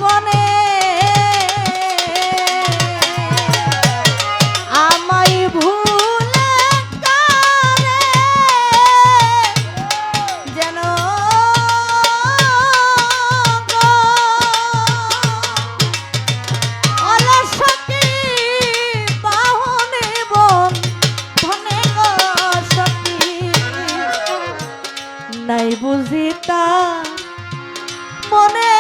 S3: কনে আমায় ভুলে কারে যেন গো অলসকি বাহনে বন ধনে গো সখী নাই বুঝিতা মনে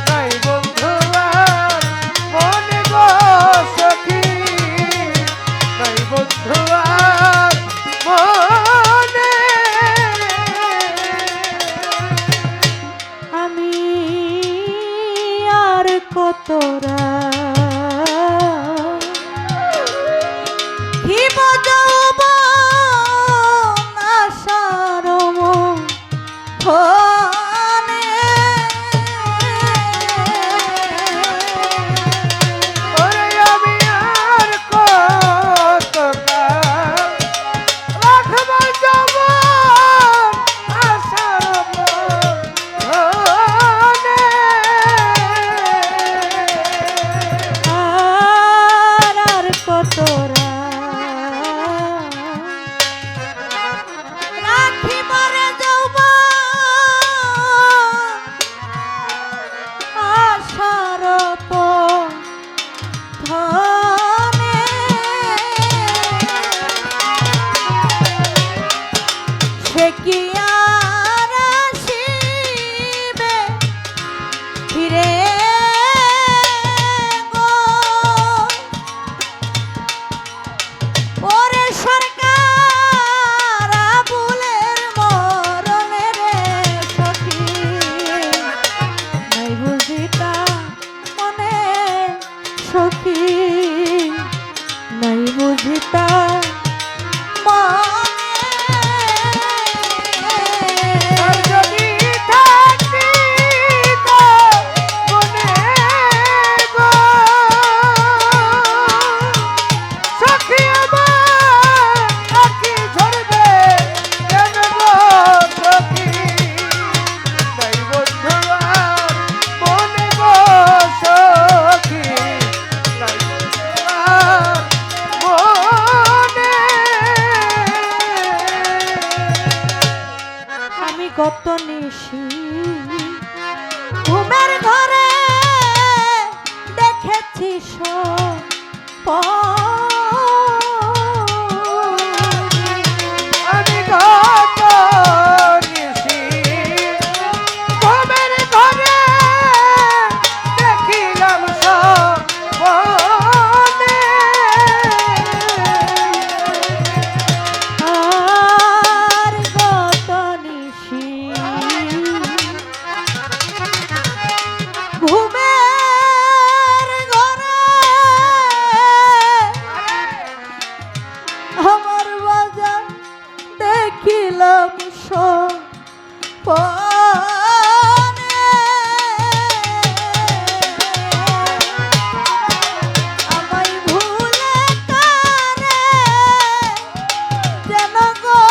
S1: নাই বন্ধু আর মনে গো সখী, নাই বন্ধু আর মনে।
S3: আমি আর কতরা কি বজাব আশার মনে
S1: ওরে আমি আর কত কাল রাখব যৌবন আশার মনে।
S3: আর কতরা রাখিবারে যৌবন আশার ধনে সে কি আর আসিবে ফিরে গো ওরে সরকার আবুলের মরণে রে সখী নাই বুঝিতা মনে সখী নাই বুঝিতা
S1: আর যদি থাকতি তো মনে গো সখী আমার আঁখি ঝরবে কেন গো সখী, নাই বন্ধু আর মনে গো সখী, নাই বন্ধু আর মনে।
S3: আমি গত নিশি ঘুমের ঘরে দেখেছি
S1: আমি গত নিশি ঘুমের ঘরে দেখিলাম স্বপ্নে।
S3: আর গত নিশি ঘুমের ঘরে আমার বাজার দেখিলাম স্বপ্নে। আমায় ভুলে কারে যেন গো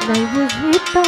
S2: নাই বুঝি তো